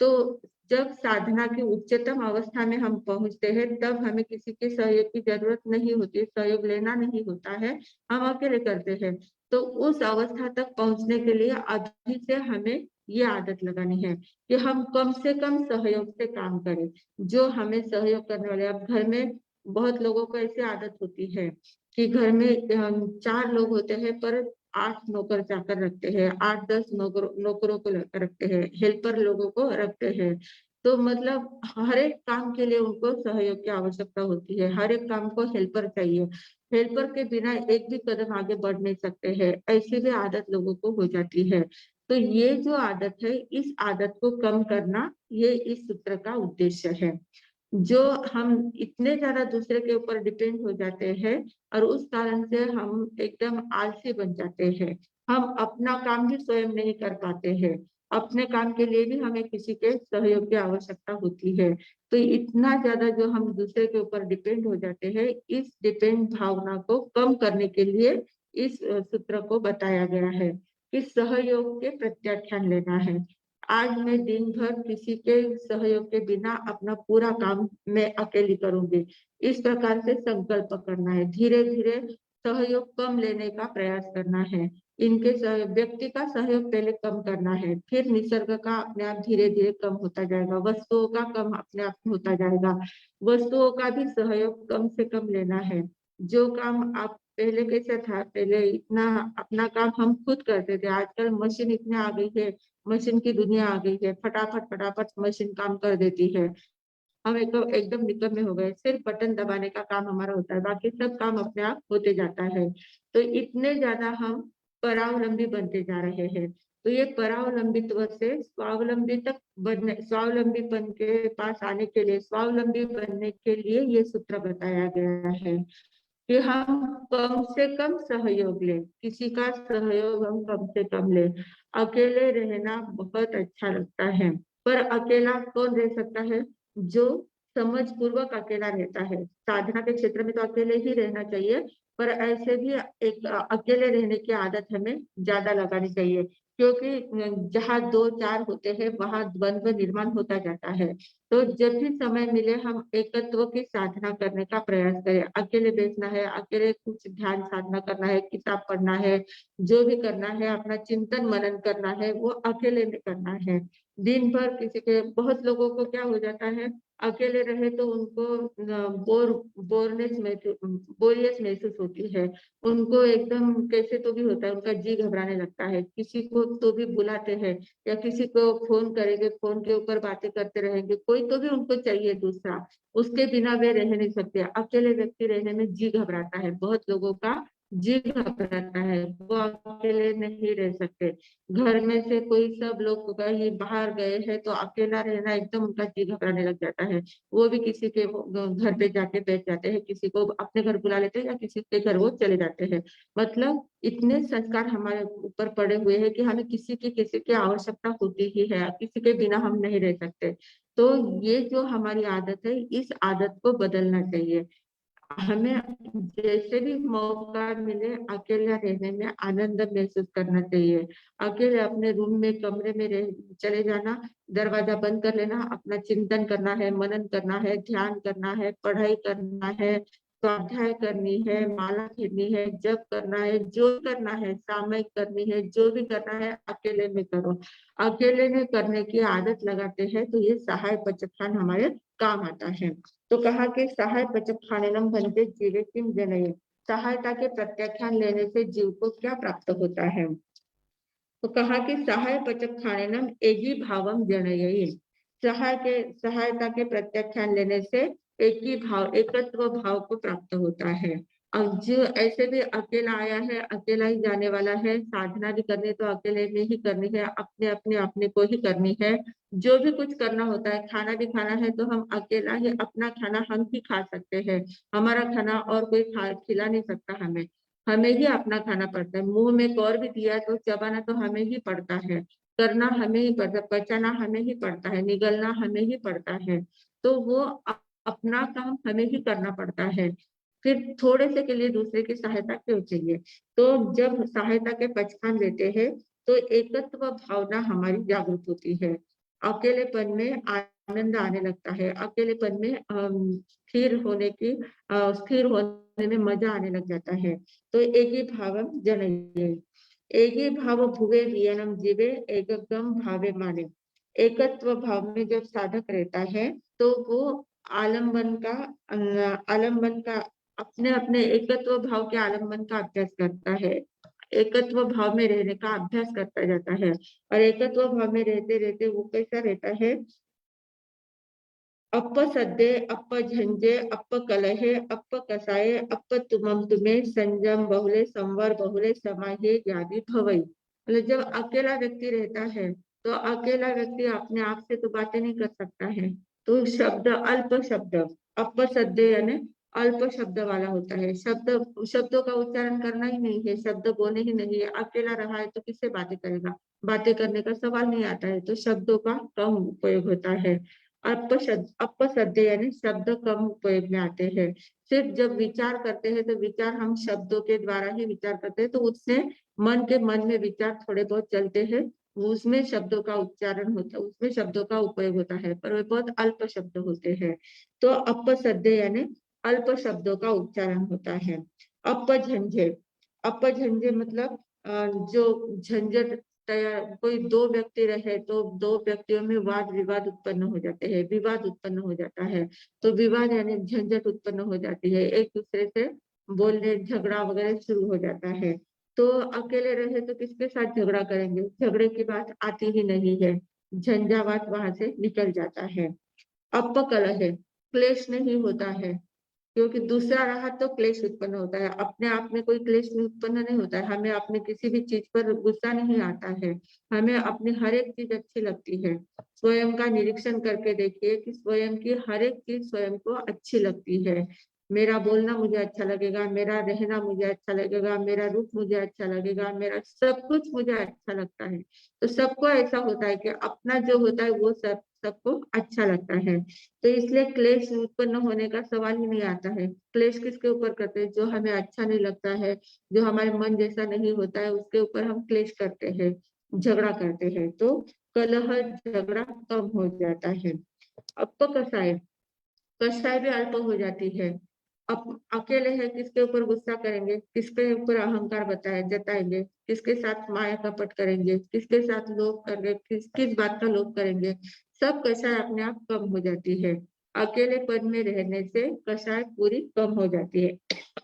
तो जब साधना की उच्चतम अवस्था में हम पहुंचते हैं तब हमें किसी के सहयोग की जरूरत नहीं होती, सहयोग लेना नहीं होता है, हम अकेले करते हैं। तो उस अवस्था तक पहुंचने के लिए अभी से हमें ये आदत लगानी है कि हम कम से कम सहयोग से काम करें। जो हमें सहयोग करने वाले, अब घर में बहुत लोगों को ऐसी आदत होती है कि घर में 4 लोग होते हैं पर 8 नौकर चाकर रखते हैं, 8-10 नौकरों को रखते हैं, हेल्पर लोगों को रखते हैं। तो मतलब हर एक काम के लिए उनको सहयोग की आवश्यकता होती है, हर एक काम को हेल्पर चाहिए, हेल्पर के बिना एक भी कदम आगे बढ़ नहीं सकते हैं, ऐसी भी आदत लोगों को हो जाती है। तो ये जो आदत है, इस आदत को कम करना ये इस सूत्र का उद्देश्य है। जो हम इतने ज्यादा दूसरे के ऊपर डिपेंड हो जाते हैं और उस कारण से हम एकदम आलसी बन जाते हैं, हम अपना काम भी स्वयं नहीं कर पाते हैं, अपने काम के लिए भी हमें किसी के सहयोग की आवश्यकता होती है। तो इतना ज्यादा जो हम दूसरे के ऊपर डिपेंड हो जाते हैं, इस डिपेंड भावना को कम करने के लिए इस सूत्र को बताया गया है कि सहयोग के प्रत्याख्यान लेना है। आज मैं दिन भर किसी के सहयोग के बिना अपना पूरा काम मैं अकेली करूंगी। इस प्रकार से संकल्प करना है। धीरे धीरे सहयोग कम लेने का प्रयास करना है। व्यक्ति का सहयोग पहले कम करना है, फिर निसर्ग का अपने आप धीरे धीरे कम होता जाएगा, वस्तुओं का कम अपने आप होता जाएगा। वस्तुओं का भी सहयोग कम से कम लेना है। जो काम आप पहले कैसे था, पहले इतना अपना काम हम खुद करते थे, आजकल मशीन इतने आ गई है, मशीन की दुनिया आ गई है, फटाफट फटाफट मशीन काम कर देती है। हम एकदम निकम्मे हो गए, सिर्फ बटन दबाने का काम हमारा होता है, बाकी सब काम अपने आप होते जाता है। तो इतने ज्यादा हम परावलंबी बनते जा रहे हैं। तो ये परावलंबित्व से स्वावलंबीपन के पास आने के लिए, स्वावलंबी बनने के लिए ये सूत्र बताया गया है कि हम कम से कम सहयोग लें, किसी का सहयोग हम कम से कम लें। अकेले रहना बहुत अच्छा लगता है, पर अकेला कौन रह सकता है? जो समझ पूर्वक अकेला रहता है। साधना के क्षेत्र में तो अकेले ही रहना चाहिए, पर ऐसे भी एक अकेले रहने की आदत हमें ज्यादा लगानी चाहिए, क्योंकि जहाँ दो चार होते हैं वहां द्वंद्व निर्माण होता जाता है। तो जब भी समय मिले हम एकत्व की साधना करने का प्रयास करें। अकेले बैठना है, अकेले कुछ ध्यान साधना करना है, किताब पढ़ना है, जो भी करना है, अपना चिंतन मनन करना है, वो अकेले में करना है। दिन भर किसी के, बहुत लोगों को क्या हो जाता है, अकेले रहे तो उनको बोरियत महसूस होती है। उनको एकदम कैसे तो भी होता है, उनका जी घबराने लगता है, किसी को तो भी बुलाते हैं या किसी को फोन करेंगे, फोन के ऊपर बातें करते रहेंगे, कोई तो भी उनको चाहिए दूसरा, उसके बिना वे रह नहीं सकते। अकेले व्यक्ति रहने में जी घबराता है, बहुत लोगों का जी घबराता है, वो अकेले नहीं रह सकते। घर में से कोई सब लोग कहीं बाहर गए हैं तो अकेला रहना एकदम उनका जी घबराने लग जाता है। वो भी किसी के घर पे जाके बैठ जाते हैं, किसी को अपने घर बुला लेते हैं या किसी के घर वो चले जाते हैं। मतलब इतने संस्कार हमारे ऊपर पड़े हुए हैं कि हमें किसी की आवश्यकता होती ही है, किसी के बिना हम नहीं रह सकते। तो ये जो हमारी आदत है, इस आदत को बदलना चाहिए। हमें जैसे भी मौका मिले अकेला रहने में आनंद महसूस करना चाहिए। अकेले अपने रूम में, कमरे में चले जाना, दरवाजा बंद कर लेना, अपना चिंतन करना है, मनन करना है, ध्यान करना है, पढ़ाई करना है, स्वाध्याय करनी है, माला फेरनी है, जप करना है, जो करना है, सामयिक करनी है, जो भी करना है अकेले में करो। अकेले में करने की आदत लगाते हैं तो ये सहाय पचखान हमारे काम आता है। तो कहा कि सहाय पचखानेनम भंते जीवे किम जनये, सहायता के प्रत्याख्यान लेने से जीव को क्या प्राप्त होता है? तो कहा कि सहाय पचखानेनम एगी भावम जनये, सहायता के प्रत्याख्यान लेने से एक ही भाव, एकत्व भाव को प्राप्त होता है। अब जो ऐसे भी अकेला आया है, अकेला ही जाने वाला है, साधना भी करनी तो अकेले में ही करनी है, अपने को ही करनी है। जो भी कुछ करना होता है, खाना भी खाना है तो हम अकेला ही, अपना खाना हम ही खा सकते हैं। हमारा खाना और कोई खिला नहीं सकता हमें, हमें ही अपना खाना पड़ता है। मुंह में कौर भी दिया तो चबाना तो हमें ही पड़ता है, करना हमें ही पड़ता है, पचाना हमें ही पड़ता है, निगलना हमें ही पड़ता है। तो वो अपना काम हमें ही करना पड़ता है, फिर थोड़े से के लिए दूसरे की सहायता क्यों चाहिए? तो जब सहायता के पचखान लेते हैं तो एकत्व भावना हमारी जागृत होती है। अकेलेपन में आनंद आने लगता है, अकेलेपन में स्थिर होने में मजा आने लग जाता है। तो एक ही भावम जनये, एक ही भाव भुवे वियनम जीवे एकम भावे माने। एकत्व भाव में जब साधक रहता है तो वो आलम्बन का अपने अपने एकत्व भाव के आलम्बन का अभ्यास करता है, एकत्व भाव में रहने का अभ्यास करता जाता है। और एकत्व भाव में रहते रहते वो कैसा रहता है? अप सद्दे, अप झंझे, अप कलहे, अप कसाये, अप तुमम तुम्हें संजम बहुले, संवर बहुले, समाहे ज्ञानी भवई। मतलब जब अकेला व्यक्ति रहता है तो अकेला व्यक्ति अपने आप से तो बातें नहीं कर सकता है, तो शब्द, अल्प शब्द, अप सद्दे यानी अल्प शब्द वाला होता है। शब्दों का उच्चारण करना ही नहीं है, शब्द बोले ही नहीं है। अकेला रहा है तो किससे बातें करेगा? बातें करने का सवाल नहीं आता है, तो शब्दों का कम उपयोग होता है। अपशब्द यानी शब्द कम उपयोग में आते हैं। सिर्फ जब विचार करते हैं तो विचार हम शब्दों के द्वारा ही विचार करते हैं, तो उससे मन में विचार थोड़े बहुत चलते हैं, उसमें शब्दों का उच्चारण होता है, उसमें शब्दों का उपयोग होता है, पर वे बहुत अल्प शब्द होते हैं। तो अपसद्य यानी अल्प शब्दों का उच्चारण होता है। अपझंझे, अपझंझे मतलब जो झंझट तैयार, कोई दो व्यक्ति रहे तो दो व्यक्तियों में वाद विवाद उत्पन्न हो जाते हैं, विवाद उत्पन्न हो जाता है, तो विवाद यानी झंझट उत्पन्न हो जाती है, एक दूसरे से बोलने झगड़ा वगैरह शुरू हो जाता है। तो अकेले रहे तो किसके साथ झगड़ा करेंगे, झगड़े की बात आती ही नहीं है, झंझावात वहां से निकल जाता है। अपकलह है, क्लेश नहीं होता है, क्योंकि दूसरा रहा तो क्लेश उत्पन्न होता है, अपने आप में कोई क्लेश उत्पन्न नहीं होता है। हमें अपने किसी भी चीज पर गुस्सा नहीं आता है, हमें अपनी हर एक चीज अच्छी लगती है। स्वयं का निरीक्षण करके देखिए कि स्वयं की हर एक चीज स्वयं को अच्छी लगती है। मेरा बोलना मुझे अच्छा लगेगा, मेरा रहना मुझे अच्छा लगेगा, मेरा रूप मुझे अच्छा लगेगा, मेरा सब कुछ मुझे अच्छा लगता है। तो सबको ऐसा होता है कि अपना जो होता है वो सबको अच्छा लगता है। तो इसलिए क्लेश उत्पन्न होने का सवाल ही नहीं आता है। क्लेश किसके ऊपर करते हैं, जो हमें अच्छा नहीं लगता है, जो हमारे मन जैसा नहीं होता है, उसके ऊपर हम क्लेश करते हैं, झगड़ा करते हैं, तो कलह झगड़ा कम हो जाता है। अपकसाय, कसाय भी अल्प हो जाती है। अब अकेले है, किसके ऊपर गुस्सा करेंगे, किसके ऊपर अहंकार बताए जताएंगे, किसके साथ माया कपट करेंगे, किसके साथ लोभ करेंगे, किस बात का लोभ करेंगे, सब कषाय अपने आप कम हो जाती है। अकेले पद में रहने से कषाय पूरी कम हो जाती है,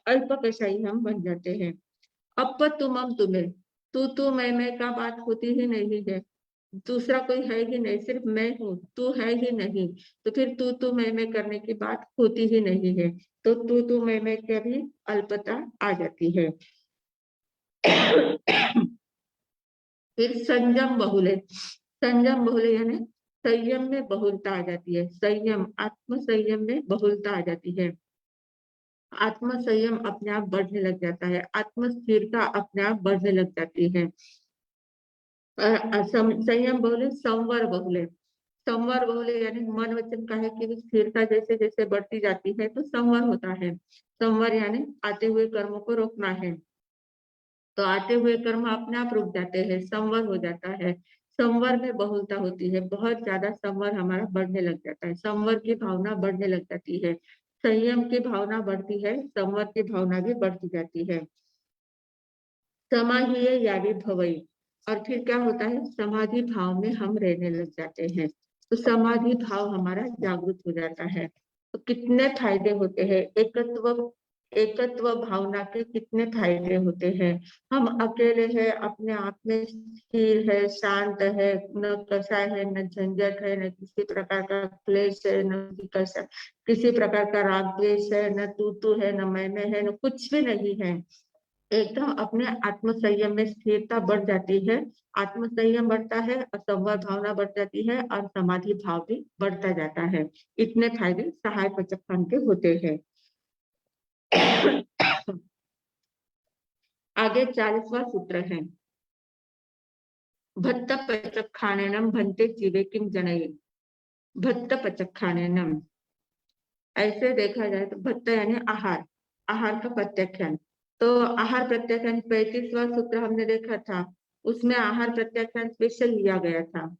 अल्प कषाई हम बन जाते हैं। अब तुम तुम्हें, तू मैं का बात होती ही नहीं है, दूसरा कोई है ही नहीं, सिर्फ मैं हूँ, तू है ही नहीं, तो फिर तू मैं करने की बात होती ही नहीं है, तो तू मैं की भी अल्पता आ जाती है। फिर संयम बहुले, संयम बहुले यानी संयम में बहुलता आ जाती है, संयम आत्म संयम में बहुलता आ जाती है, आत्म संयम अपने आप बढ़ने लग जाता है, आत्म स्थिरता अपने आप बढ़ने लग जाती है। संयम बहुले संवर बहुले, संवर बहुले यानी मन वचन काहे की भी स्थिरता जैसे जैसे बढ़ती जाती है तो संवर होता है। संवर यानी आते हुए कर्मों को रोकना है, तो आते हुए कर्म अपने आप रुक जाते हैं, संवर हो जाता है। संवर में बहुलता होती है, बहुत ज्यादा संवर हमारा बढ़ने लग जाता है, संवर की भावना बढ़ने लग जाती है, संयम की भावना बढ़ती है, संवर की भावना भी बढ़ती जाती है। समाहिए यावी भवई, और फिर क्या होता है, समाधि भाव में हम रहने लग जाते हैं, तो समाधि भाव हमारा जागृत हो जाता है। तो कितने फायदे होते हैं, एकत्व, एकत्व भावना के कितने फायदे होते हैं। हम अकेले हैं, अपने आप में स्थिर है, शांत है, न कषाय है, न झंझट है, न किसी प्रकार का क्लेश है, न किसी प्रकार का राग द्वेष है, न तू है, न मैं है, न कुछ भी नहीं है, एकदम अपने आत्म संयम में स्थिरता बढ़ जाती है, आत्म संयम बढ़ता है और संवाद भावना बढ़ जाती है और समाधि भाव भी बढ़ता जाता है। इतने फायदे सहाय पचक खंड के होते हैं। आगे 40वां सूत्र है, भत्त पचक खानेनम भन्ते जीवे किम जनये, भत्त पचक खानेनम, ऐसे देखा जाए तो भत्त यानी आहार, आहार का प्रत्याख्यान, तो आहार प्रत्याख्यान 35वां सूत्र हमने देखा था, उसमें आहार प्रत्याख्यान स्पेशल लिया गया था,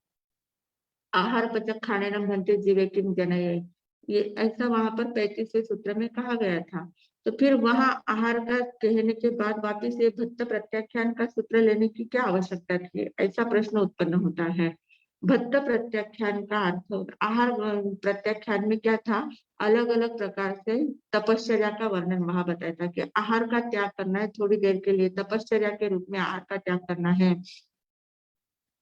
आहार पचक खाने न बनते जीवे किम जनये, ये ऐसा वहां पर 35वें सूत्र में कहा गया था। तो फिर वहां आहार का कहने के बाद वापिस ये भत्त प्रत्याख्यान का सूत्र लेने की क्या आवश्यकता थी, ऐसा प्रश्न उत्पन्न होता है। भत्त प्रत्याख्यान का अर्थ, आहार प्रत्याख्यान में क्या था, अलग अलग प्रकार से तपश्चर्या का वर्णन वहां बताया था कि आहार का त्याग करना है थोड़ी देर के लिए, तपश्चर्या के रूप में आहार का त्याग करना है,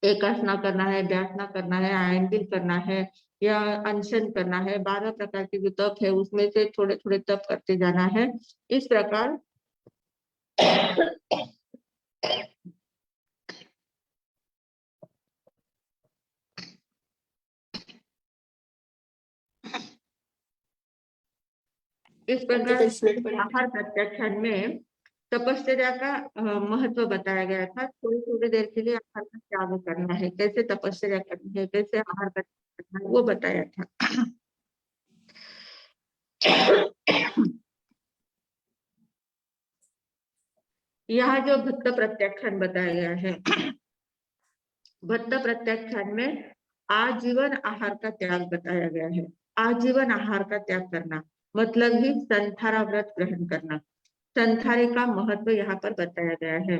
एकासना करना है, व्यासना करना है, आयनबिल करना है या अनशन करना है, 12 प्रकार के जो तप है उसमें से थोड़े थोड़े तप करते जाना है, इस प्रकार आहार प्रत्याख्यान में तपश्चर्या का महत्व बताया गया था, थोड़ी थोड़ी देर के लिए आहार का त्याग करना है, कैसे तपश्चर्या करनी है, कैसे आहार का त्याग करना है, वो बताया था। यहाँ जो भक्त प्रत्याख्यान बताया गया है, भट्ट प्रत्याख्यान में आजीवन आहार का त्याग बताया गया है। आजीवन आहार का त्याग करना मतलब ही संथारा व्रत ग्रहण करना। संथारे का महत्व यहाँ पर बताया गया है।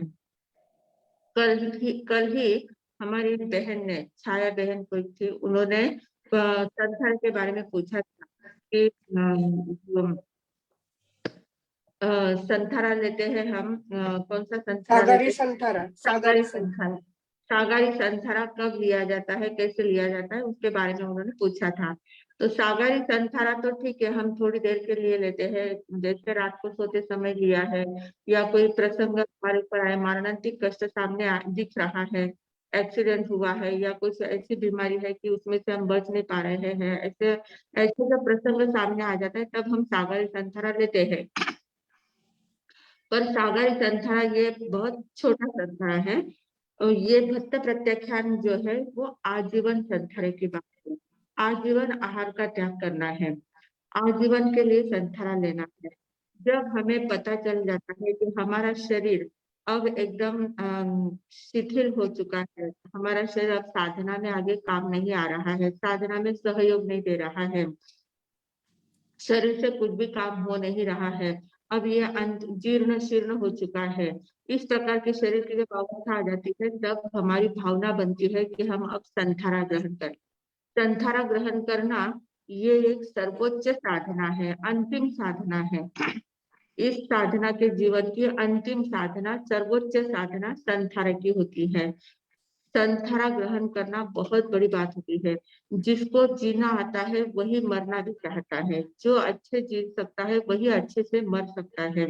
कल ही हमारी एक बहन ने, छाया बहन कोई थी, उन्होंने संथार के बारे में पूछा था कि संथारा लेते हैं हम, कौन सा संथारा सागारी लेते संथारा, हैं? सागारी संथारा। सागारी संथारा कब लिया जाता है, कैसे लिया जाता है, उसके बारे में उन्होंने पूछा था। तो सागारी संथारा तो ठीक है, हम थोड़ी देर के लिए लेते हैं, जैसे रात को सोते समय लिया है, या कोई प्रसंग हमारे ऊपर आए, मारणांतिक कष्ट सामने दिख रहा है, एक्सीडेंट हुआ है, या कुछ ऐसी बीमारी है कि उसमें से हम बच नहीं पा रहे हैं, ऐसे ऐसे जब प्रसंग सामने आ जाता है तब हम सागारी संथारा लेते हैं। पर सागारी संथारा ये बहुत छोटा संथारा है, और ये भट्ट प्रत्याख्यान जो है वो आजीवन संथारे की बात है। आजीवन आहार का त्याग करना है, आजीवन के लिए संथारा लेना है। जब हमें पता चल जाता है कि हमारा शरीर अब एकदम शिथिल हो चुका है, हमारा शरीर अब साधना में आगे काम नहीं आ रहा है, साधना में सहयोग नहीं दे रहा है, शरीर से कुछ भी काम हो नहीं रहा है, अब ये जीर्ण शीर्ण हो चुका है, इस प्रकार के शरीर की जब अवस्था आ जाती है तब हमारी भावना बनती है कि हम अब संथारा ग्रहण करें। संथारा ग्रहण करना ये एक सर्वोच्च साधना है, अंतिम साधना है। इस साधना के जीवन की अंतिम साधना, सर्वोच्च साधना संथारा की होती है। संथारा ग्रहण करना बहुत बड़ी बात होती है। जिसको जीना आता है वही मरना भी चाहता है, जो अच्छे जी सकता है वही अच्छे से मर सकता है।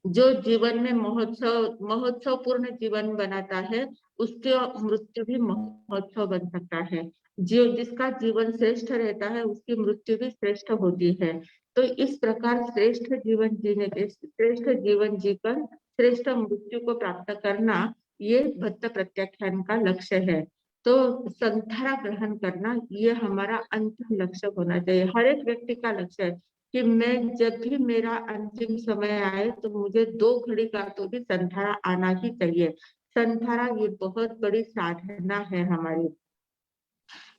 जो जीवन में महोत्सव पूर्ण जीवन बनाता है उसके मृत्यु भी महोत्सव बन सकता है। जो जिसका जीवन श्रेष्ठ रहता है उसकी मृत्यु भी श्रेष्ठ होती है। तो इस प्रकार श्रेष्ठ जीवन जीने के, श्रेष्ठ जीवन जीकर श्रेष्ठ मृत्यु को प्राप्त करना, ये भट्ट प्रत्याख्यान का लक्ष्य है। तो संथारा ग्रहण करना ये हमारा अंतिम लक्ष्य होना चाहिए, हर एक व्यक्ति का लक्ष्य है कि मैं जब भी मेरा अंतिम समय आए तो मुझे 2 घड़ी का तो भी संथारा आना ही चाहिए। संथारा ये बहुत बड़ी साधना है हमारी।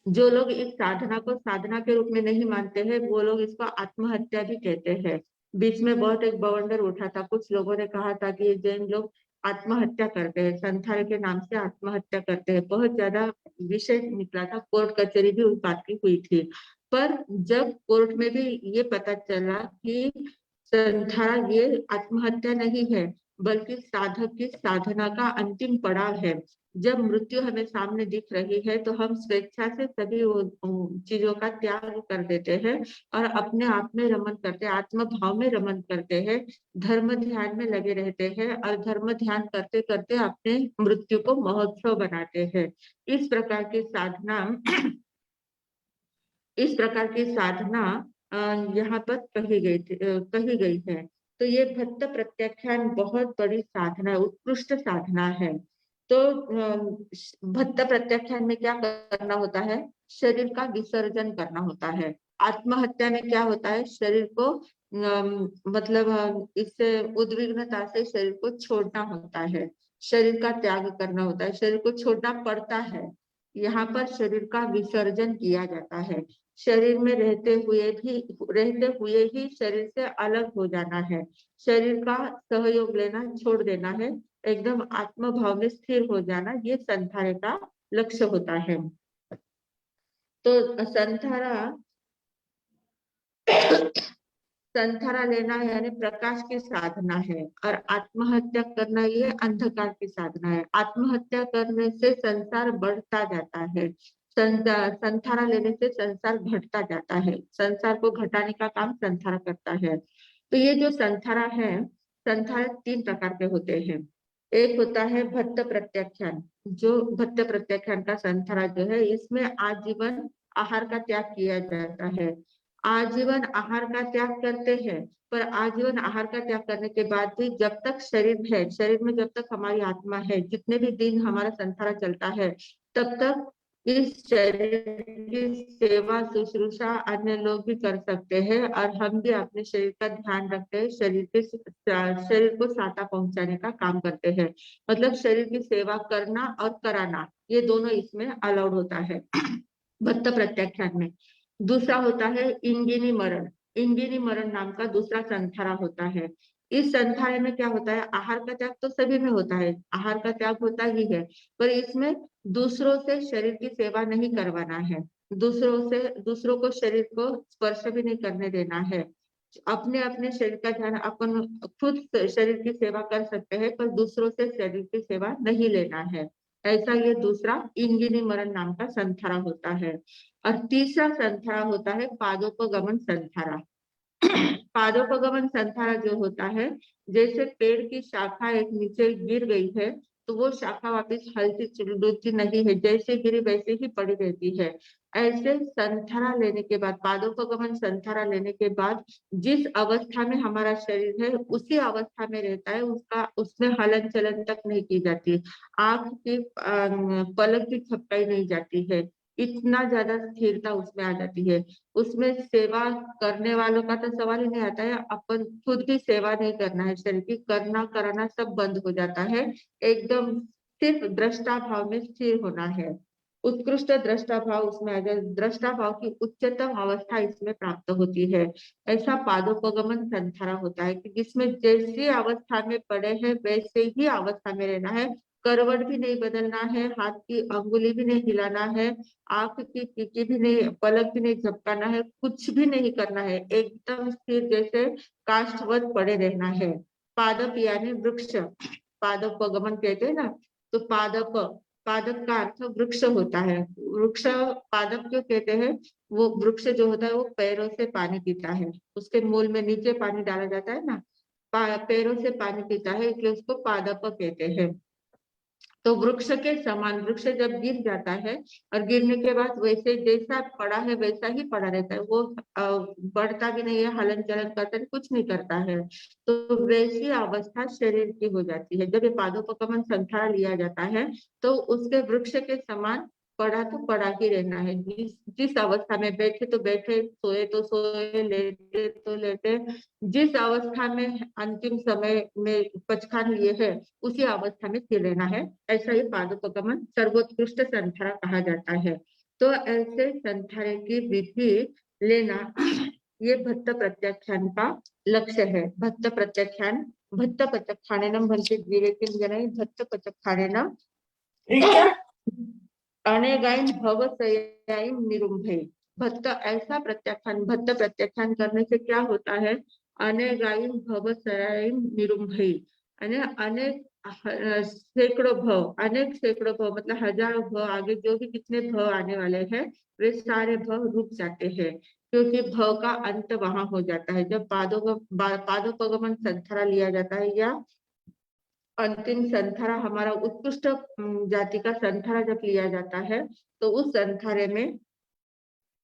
जो लोग इस साधना को साधना के रूप में नहीं मानते हैं वो लोग इसको आत्महत्या भी कहते हैं। बीच में बहुत एक बवंडर उठा था, कुछ लोगों ने कहा था कि ये जैन लोग आत्महत्या करते हैं, संथारा के नाम से आत्महत्या करते हैं, बहुत ज्यादा विषय निकला था, कोर्ट कचहरी भी उस बात की हुई थी। पर जब कोर्ट में भी ये पता चला कि संथारा ये आत्महत्या नहीं है बल्कि साधक की साधना का अंतिम पड़ाव है। जब मृत्यु हमें सामने दिख रही है तो हम स्वेच्छा से सभी चीजों का त्याग कर देते हैं और अपने आप में रमन करते हैं, आत्म भाव में रमन करते हैं, धर्म ध्यान में लगे रहते हैं और धर्म ध्यान करते करते अपने मृत्यु को महोत्सव बनाते हैं। इस प्रकार की साधना इस प्रकार की साधना यहाँ पर कही गई है। तो ये भट्ट प्रत्याख्यान बहुत बड़ी साधना है, उत्कृष्ट साधना है। तो भट्ट प्रत्याख्यान में क्या करना होता है, शरीर का विसर्जन करना होता है। आत्महत्या में क्या होता है, शरीर को मतलब इससे उद्विग्नता से शरीर को छोड़ना होता है, शरीर का त्याग करना होता है, शरीर को छोड़ना पड़ता है। यहाँ पर शरीर का विसर्जन किया जाता है, शरीर में रहते हुए ही शरीर से अलग हो जाना है, शरीर का सहयोग लेना छोड़ देना है, एकदम आत्म भाव में स्थिर हो जाना, ये संथारे का लक्ष्य होता है। तो संथारा लेना यानी प्रकाश की साधना है और आत्महत्या करना ये अंधकार की साधना है। आत्महत्या करने से संसार बढ़ता जाता है, संथारा लेने से संसार घटता जाता है, संसार को घटाने का काम संथारा करता है। तो ये जो संथारा है, संथारा 3 प्रकार के होते हैं। एक होता है भट्ट प्रत्याख्यान, जो भट्ट प्रत्याख्यान का संथारा जो है इसमें आजीवन आहार का त्याग किया जाता है। आजीवन आहार का त्याग करते हैं, पर आजीवन आहार का त्याग करने के बाद भी जब तक शरीर है, शरीर में जब तक हमारी आत्मा है, जितने भी दिन हमारा संसार चलता है तब तक इस शरीर की सेवा शुश्रूषा अन्य लोग भी कर सकते हैं और हम भी अपने शरीर का ध्यान रखते हैं, शरीर को साता पहुंचाने का काम करते हैं। मतलब शरीर की सेवा करना और कराना, ये दोनों इसमें अलाउड होता है भक्त प्रत्याख्यान में। दूसरा होता है इंगिनी मरण। इंगिनी मरण नाम का दूसरा संथारा होता है। इस संथारे में क्या होता है, आहार का त्याग तो सभी में होता है, आहार का त्याग होता ही है, पर इसमें दूसरों से शरीर की सेवा नहीं करवाना है, दूसरों को शरीर को स्पर्श भी नहीं करने देना है। अपने अपने शरीर का ध्यान, अपन खुद शरीर की सेवा कर सकते हैं पर दूसरों से शरीर की सेवा नहीं लेना है। ऐसा ये दूसरा इंगिनी मरण नाम का संथारा होता है। और तीसरा संथारा होता है पादोपगमन संथारा। पादोपगमन संथारा जो होता है, जैसे पेड़ की शाखा एक नीचे गिर गई है तो वो शाखा वापस हलती डुलती नहीं है, जैसे गिरी वैसे ही पड़ी रहती है। ऐसे संथारा लेने के बाद, पादोपगमन संथारा लेने के बाद जिस अवस्था में हमारा शरीर है उसी अवस्था में रहता है, उसमें हलन चलन तक नहीं की जाती, आंख की पलक भी झपकाई नहीं जाती है, इतना ज्यादा स्थिरता उसमें आ जाती है। उसमें सेवा करने वालों का तो सवाल ही नहीं आता है, अपन खुद भी सेवा नहीं करना है, शरीर की करना कराना सब बंद हो जाता है, एकदम सिर्फ दृष्टा भाव में स्थिर होना है। उत्कृष्ट दृष्टा भाव उसमें आ जाए, दृष्टा भाव की उच्चतम अवस्था इसमें प्राप्त होती है। ऐसा पादोपगमन संथारा होता है कि जिसमें जैसी अवस्था में पड़े हैं वैसे ही अवस्था में रहना है, करवट भी नहीं बदलना है, हाथ की अंगुली भी नहीं हिलाना है, आंख की कीकी भी नहीं, पलक भी नहीं झपकाना है, कुछ भी नहीं करना है, एकदम स्थिर जैसे काष्ठवत पड़े रहना है। पादप यानी वृक्ष, पादोपगमन कहते हैं ना, तो पादप का अर्थ वृक्ष होता है। वृक्ष पादप क्यों कहते हैं, वो वृक्ष जो होता है वो पैरों से पानी पीता है, उसके मूल में नीचे पानी डाला जाता है ना, पैरों से पानी पीता है, इसलिए उसको पादप कहते हैं। तो वृक्ष के समान, वृक्ष जब गिर जाता है और गिरने के बाद वैसे जैसा पड़ा है वैसा ही पड़ा रहता है, वो बढ़ता भी नहीं है, हलन चलन करता है, कुछ नहीं करता है, तो वैसी अवस्था शरीर की हो जाती है। जब ये पादोपगमन संथारा लिया जाता है तो उसके वृक्ष के समान पड़ा तो पड़ा ही रहना है, जिस अवस्था में बैठे तो बैठे, सोए तो सोए, लेटे तो लेटे, जिस अवस्था में अंतिम समय में पचखान लिए है उसी अवस्था में स्थिर रहना है। ऐसा ये पादोपगमन सर्वोत्कृष्ट संथारा कहा जाता है। तो ऐसे संथारे की विधि लेना ये भक्त प्रत्याख्यान का लक्ष्य है। भक्त प्रत्याख्यान, भक्त प्रत्याख्यानेन भन्ते विवेकिन जनैः भक्त प्रत्याख्यानेन अनेगाइन भवसयाइन निरुंभे। भक्त ऐसा प्रत्याख्यान, भक्त प्रत्याख्यान करने से क्या होता है, अनेगाइन भवसयाइन निरुंभे, अनेक सैकड़ों भव, अनेक सैकड़ों भव मतलब हजारों भव, आगे जो भी कितने भव आने वाले हैं वे सारे भव रुक जाते हैं, क्योंकि भव का अंत वहां हो जाता है। जब पादोपगमन संथारा लिया जाता है या अंतिम संथारा, हमारा उत्कृष्ट जाति का संथारा जब लिया जाता है तो उस संथारे में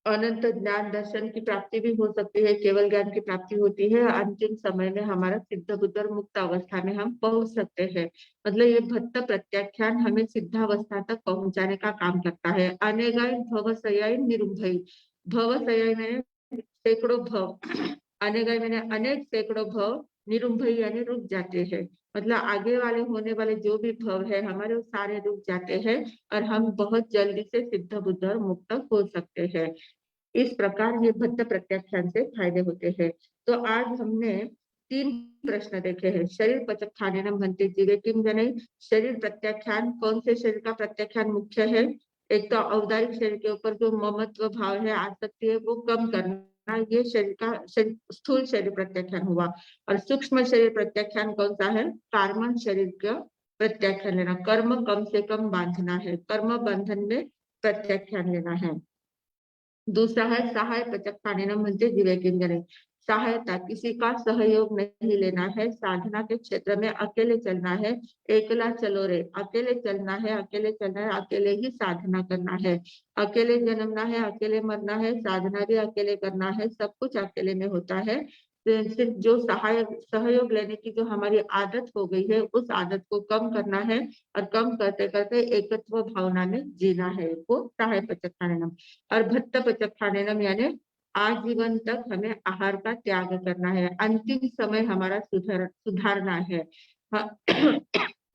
अनंत ज्ञान दर्शन की प्राप्ति भी हो सकती है, केवल ज्ञान की प्राप्ति होती है, अंतिम समय में हमारा सिद्ध बुद्ध और मुक्त अवस्था में हम पहुंच सकते हैं। मतलब ये भक्त प्रत्याख्यान हमें सिद्धावस्था तक पहुंचाने का काम करता है। अनेगाइन भवसयाइन निरुंभई, भवसयाई में सैकड़ों भव, अनेगाई मैंने अनेक सैकड़ों भव, निरुंभई यानी रुक जाते हैं, मतलब आगे वाले होने वाले जो भी भव है हमारे वो सारे रुक जाते हैं और हम बहुत जल्दी से सिद्ध बुद्ध और मुक्त हो सकते हैं। इस प्रकार ये भक्त प्रत्याख्यान से फायदे होते हैं। तो आज हमने 3 प्रश्न देखे हैं। शरीर प्रत्याख्यानेन भन्ते विवेकिन जनैः, शरीर प्रत्याख्यान, कौन से शरीर का प्रत्याख्यान मुख्य है, एक तो औदारिक शरीर के ऊपर जो ममत्व भाव है, आसक्ति है, वो कम करना, ये स्थूल शरीर प्रत्याख्यान हुआ। और सूक्ष्म शरीर प्रत्याख्यान कौन सा है, कार्मन शरीर का प्रत्याख्यान लेना, कर्म कम से कम बांधना है, कर्म बंधन में प्रत्याख्यान लेना है। दूसरा है सहाय प्रत्याख्यानेन भन्ते विवेकिन जनैः, सहायता, किसी का सहयोग नहीं लेना है, साधना के क्षेत्र में अकेले चलना है, एकला चलो रे, अकेले चलना है, अकेले चलना है, अकेले ही साधना करना है, अकेले जन्मना है, अकेले मरना है, साधना भी अकेले करना है, सब कुछ अकेले में होता है, सिर्फ जो सहयोग लेने की जो हमारी आदत हो गई है उस आदत को कम करना है और कम करते करते एकत्व भावना में जीना है। वो सहाय पचत्थानेनम। और भत्त पचत्थानेनम यानी आजीवन तक हमें आहार का त्याग करना है, अंतिम समय हमारा सुधारना है।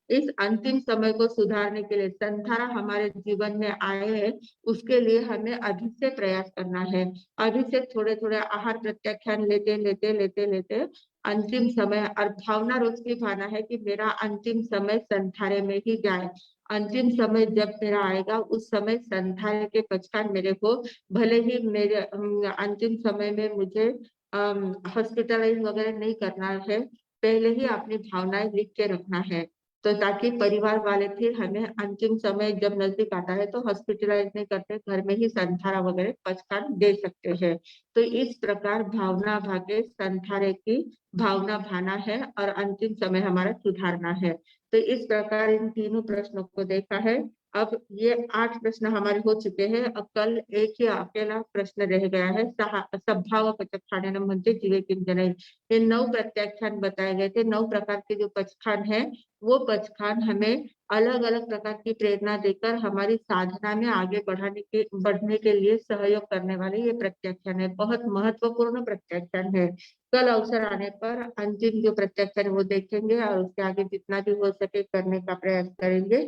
इस अंतिम समय को सुधारने के लिए संधारा हमारे जीवन में आए हैं, उसके लिए हमें अभी से प्रयास करना है। अभी से थोड़े थोड़े आहार प्रत्याख्यान लेते लेते लेते लेते अंतिम समय, और भावना रोज की भावना है कि मेरा अंतिम समय संधारे में ही जाए। अंतिम समय जब मेरा आएगा उस समय संधारे के पश्चात मेरे को भले ही मेरे अंतिम समय में मुझे हॉस्पिटलाइज वगैरह नहीं करना है, पहले ही अपनी भावनाएं लिख के रखना है, तो ताकि परिवार वाले फिर हमें अंतिम समय जब नजदीक आता है तो हॉस्पिटलाइज नहीं करते, घर में ही संधारा वगैरह पचखान दे सकते हैं। तो इस प्रकार भावना भाग्य संधारे की भावना भाना है और अंतिम समय हमारा सुधारना है। तो इस प्रकार इन तीनों प्रश्नों को देखा है। अब ये 8 प्रश्न हमारे हो चुके हैं। अब कल एक ही अकेला प्रश्न रह गया है, सद्भाव पचत्थानेनम म्हणजे जीवे किंजनय। ये 9 प्रत्याख्यान बताए गए थे। 9 प्रकार के जो पचखान है वो पचखान हमें अलग अलग प्रकार की प्रेरणा देकर हमारी साधना में आगे बढ़ने के लिए सहयोग करने वाले ये प्रत्याख्यान है। बहुत महत्वपूर्ण प्रत्याख्यान है। कल अवसर आने पर अंतिम जो प्रत्याख्यान वो देखेंगे और उसके आगे जितना भी हो सके करने का प्रयास करेंगे।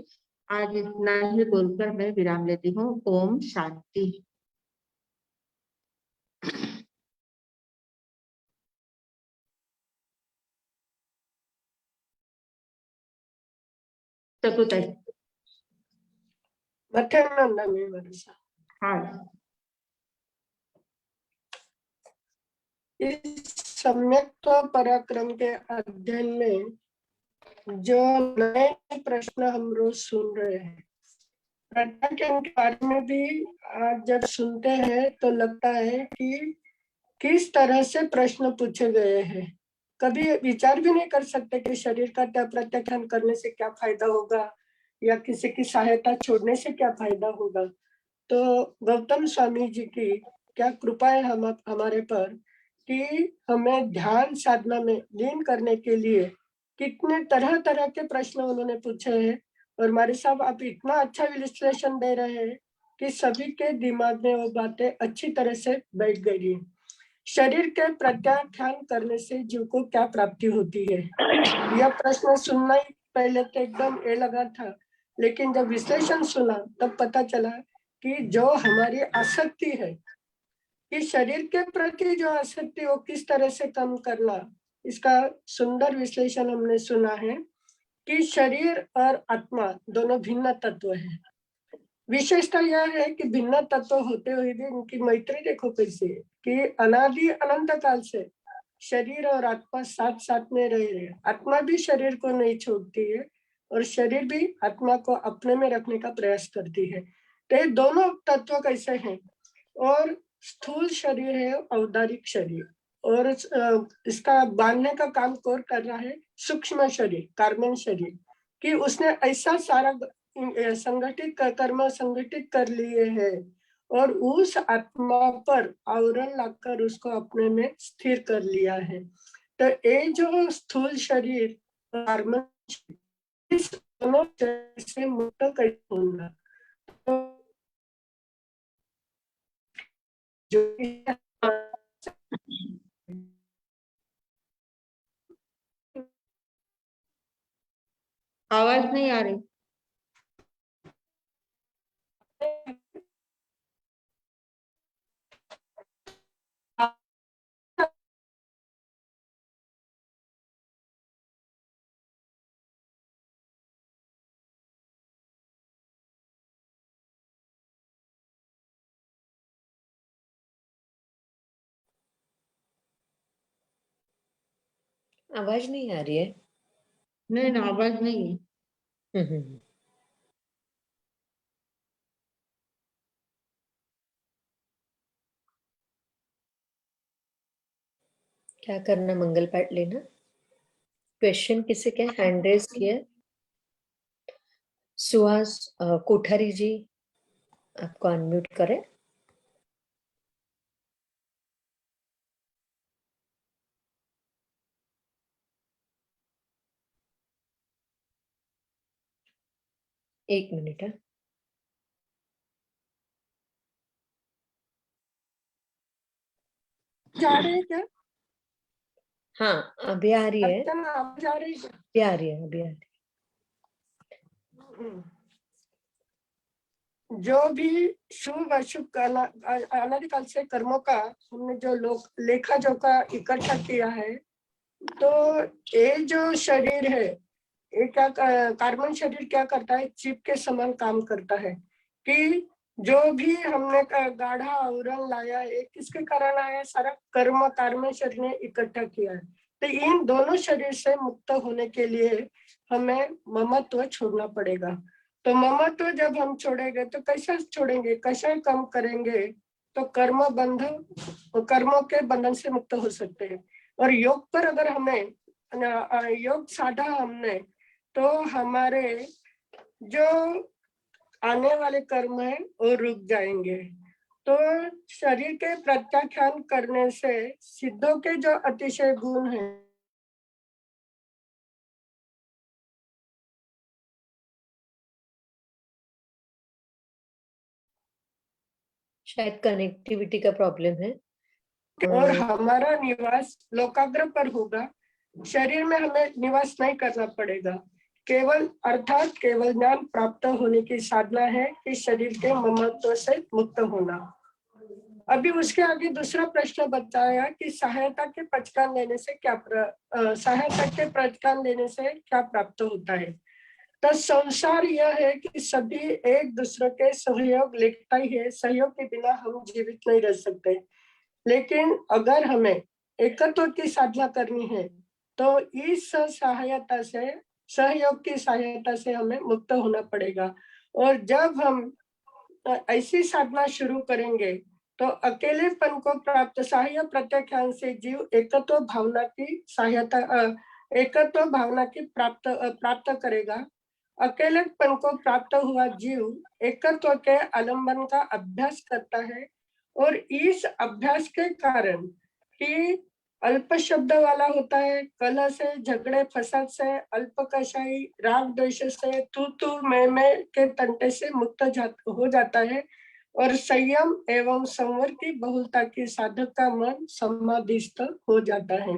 आज इतना ही बोलकर मैं विराम लेती हूँ। ओम शांति। चतुर्थी। मध्यान्ह वर्षा। हाँ, इस सम्यक्त्व पराक्रम के अध्ययन में जो नए प्रश्न हम रोज सुन रहे हैं, प्रत्याख्यान के बारे में भी आज जब सुनते हैं तो लगता है कि किस तरह से प्रश्न पूछे गए हैं। कभी विचार भी नहीं कर सकते कि शरीर का प्रत्याख्यान करने से क्या फायदा होगा या किसी की सहायता छोड़ने से क्या फायदा होगा। तो गौतम स्वामी जी की क्या कृपा है हमारे पर कि हमें ध्यान साधना में लीन करने के लिए कितने तरह तरह के प्रश्न उन्होंने पूछे हैं। और हमारे साहब आप इतना अच्छा विश्लेषण दे रहे हैं कि सभी के दिमाग में वो बातें अच्छी तरह से बैठ गई है। शरीर के प्रत्याख्यान करने से जीव को क्या प्राप्ति होती है, यह प्रश्न सुनना ही पहले तो एकदम ये लगा था, लेकिन जब विश्लेषण सुना तब पता चला कि जो हमारी आसक्ति है, कि शरीर के प्रति जो आसक्ति वो किस तरह से कम करना, इसका सुंदर विश्लेषण हमने सुना है कि शरीर और आत्मा दोनों भिन्न तत्व हैं। विशेषता यह है कि भिन्न तत्व होते हुए भी उनकी मैत्री देखो कैसे है कि अनादि अनंत काल से शरीर और आत्मा साथ साथ में रह रहे हैं। आत्मा भी शरीर को नहीं छोड़ती है और शरीर भी आत्मा को अपने में रखने का प्रयास करती है। तो ये दोनों तत्व कैसे हैं, और स्थूल शरीर है औदारिक शरीर, और इसका बांधने का काम कौन कर रहा है, सूक्ष्म शरीर कार्बन शरीर, कि उसने ऐसा सारा संगठित कर्म संगठित कर लिए हैं और उस आत्मा पर आवरण लाकर उसको अपने में स्थिर कर लिया है। तो ये जो स्थूल शरीर कार्बन इस दोनों से मुक्त कैसे होगा, तो जो आवाज नहीं आ रही। आवाज नहीं आ रही है। नहीं ना, आवाज नहीं है। क्या करना, मंगल पाठ लेना। क्वेश्चन किसी के हैंड रेज किया। सुहास कोठारी जी, आपको अनम्यूट करें। एक मिनट। जा रही है क्या? हाँ अभी आ रही है, अर्चना आप जा रही है? अभी आ रही है, अभी आ रही जो भी शुभ अशुभ अनादिकाल से कर्मों का हमने जो लोग लेखा जोखा इकट्ठा किया है, तो ये जो शरीर है, ये क्या कार्बन शरीर क्या करता है, चिप के समान काम करता है कि जो भी हमने गाढ़ा आवरण लाया है किसके कारण आया, सारा कर्म कार्बन शरीर ने इकट्ठा किया है। तो इन दोनों शरीर से मुक्त होने के लिए हमें ममत्व छोड़ना पड़ेगा। तो ममत्व जब हम छोड़ेंगे तो कैसे छोड़ेंगे, कैसे कम करेंगे, तो कर्म बंध, कर्मों के बंधन से मुक्त हो सकते हैं। और योग पर अगर हमें योग साधा हमने, तो हमारे जो आने वाले कर्म है वो रुक जाएंगे। तो शरीर के प्रत्याख्यान करने से सिद्धों के जो अतिशय गुण है, शायद कनेक्टिविटी का प्रॉब्लम है। और हमारा निवास लोकाग्र पर होगा, शरीर में हमें निवास नहीं करना पड़ेगा। केवल अर्थात केवल ज्ञान प्राप्त होने की साधना है कि शरीर के ममत्व से मुक्त होना। अभी उसके आगे दूसरा प्रश्न बताया कि सहायता के प्रचकान लेने से क्या सहायता के प्रचकान लेने से क्या प्राप्त होता है। तो संसार यह है कि सभी एक दूसरे के सहयोग लेता ही है, सहयोग के बिना हम जीवित नहीं रह सकते। लेकिन अगर हमें एकत्व की साधना करनी है, तो इस सहायता से, सहयोग की सहायता से हमें मुक्त होना पड़ेगा। और जब हम ऐसी साधना शुरू करेंगे, तो अकेलेपन को प्राप्त सहाय प्रत्याख्यान से जीव एकत्व भावना की सहायता, एकत्व भावना की प्राप्त करेगा। अकेलेपन को प्राप्त हुआ जीव एकत्व के आलंबन का अभ्यास करता है। और इस अभ्यास के कारण कि अल्प शब्द वाला होता है, कलह से, झगड़े फसाद से, अल्पकषाई, राग द्वेष से, तू मैं के तंटे से मुक्त हो जाता है। और संयम एवं संवर की बहुलता की साधक का मन समाधिस्थ हो जाता है।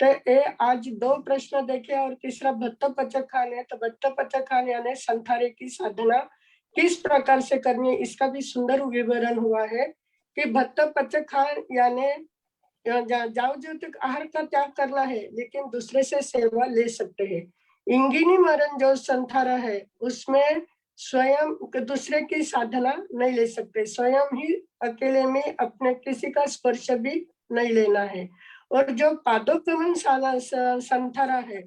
तो ये आज दो प्रश्न देखे। और तीसरा भत्त पचखान है, तो भत्त पचखान यानी संथारे की साधना किस प्रकार से करनी है, इसका भी सुंदर विवरण हुआ है कि भत्त पचखान यानी जाओ तक आहार का त्याग करना है, लेकिन दूसरे से सेवा ले सकते हैं। इंगिनी मरण जो संथारा है, उसमें स्वयं दूसरे की साधना नहीं ले सकते, स्वयं ही अकेले में अपने किसी का स्पर्श भी नहीं लेना है। और जो पादोक्रमण संथारा है,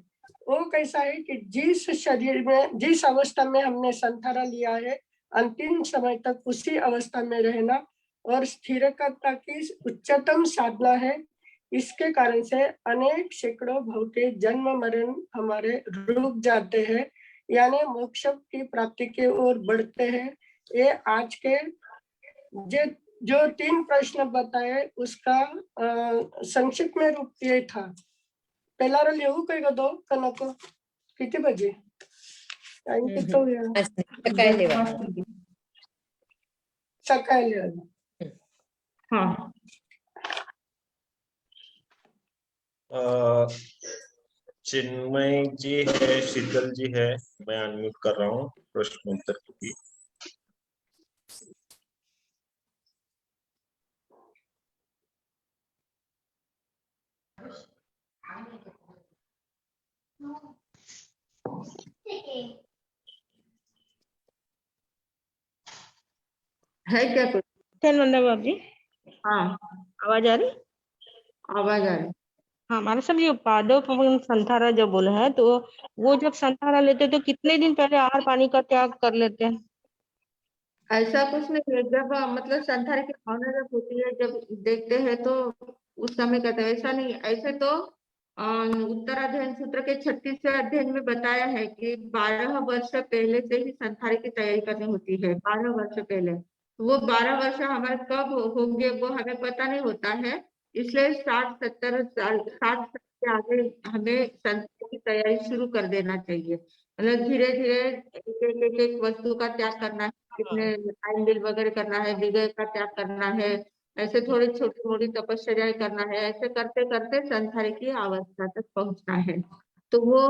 वो कैसा है कि जिस शरीर में, जिस अवस्था में हमने संथारा लिया है, अंतिम समय तक उसी अवस्था में रहना और स्थिरता की उच्चतम साधना है। इसके कारण से अनेक सैकड़ों भव के जन्म मरण हमारे रुक जाते हैं, यानी मोक्ष की प्राप्ति की ओर बढ़ते हैं। ये आज के जो तीन प्रश्न बताए उसका संक्षिप्त में रूप ये था। पहला रो लेवू कई दो कनको कितने बजे टाइम कितो है, सकाळी हाँ चिन्मय जी है, शीतल जी है, मैं अनम्यूट कर रहा हूँ प्रश्न उत्तर के लिए। है क्या कुछ? नंदा बाबू जी, हाँ आवाज आ रही? आवाज आ रही। हाँ, हमारे सब ये पादो संथारा जो बोला है, तो वो जब संथारा लेते तो कितने दिन पहले आहार पानी का त्याग कर लेते हैं? ऐसा कुछ नहीं है, जब मतलब संथार की भावना जब होती है, जब देखते हैं तो उस समय कहते हैं। ऐसा नहीं, ऐसे तो उत्तराध्ययन सूत्र के 36वें अध्ययन में बताया है कि 12 वर्ष पहले से ही संथार की तैयारी करनी होती है। 12 वर्ष पहले, वो 12 वर्ष हमारे कब होंगे वो हमें पता नहीं होता है। इसलिए 60-70 साल, 60 साल के आगे हमें संथार की तैयारी शुरू कर देना चाहिए। मतलब धीरे धीरे एक एक वस्तु का त्याग करना है, कितने टाइम बिल वगैरह करना है, विजय का त्याग करना है, ऐसे थोड़ी छोटी मोटी तपस्याएं करना है, ऐसे करते करते संसार की अवस्था तक पहुंचना है। तो वो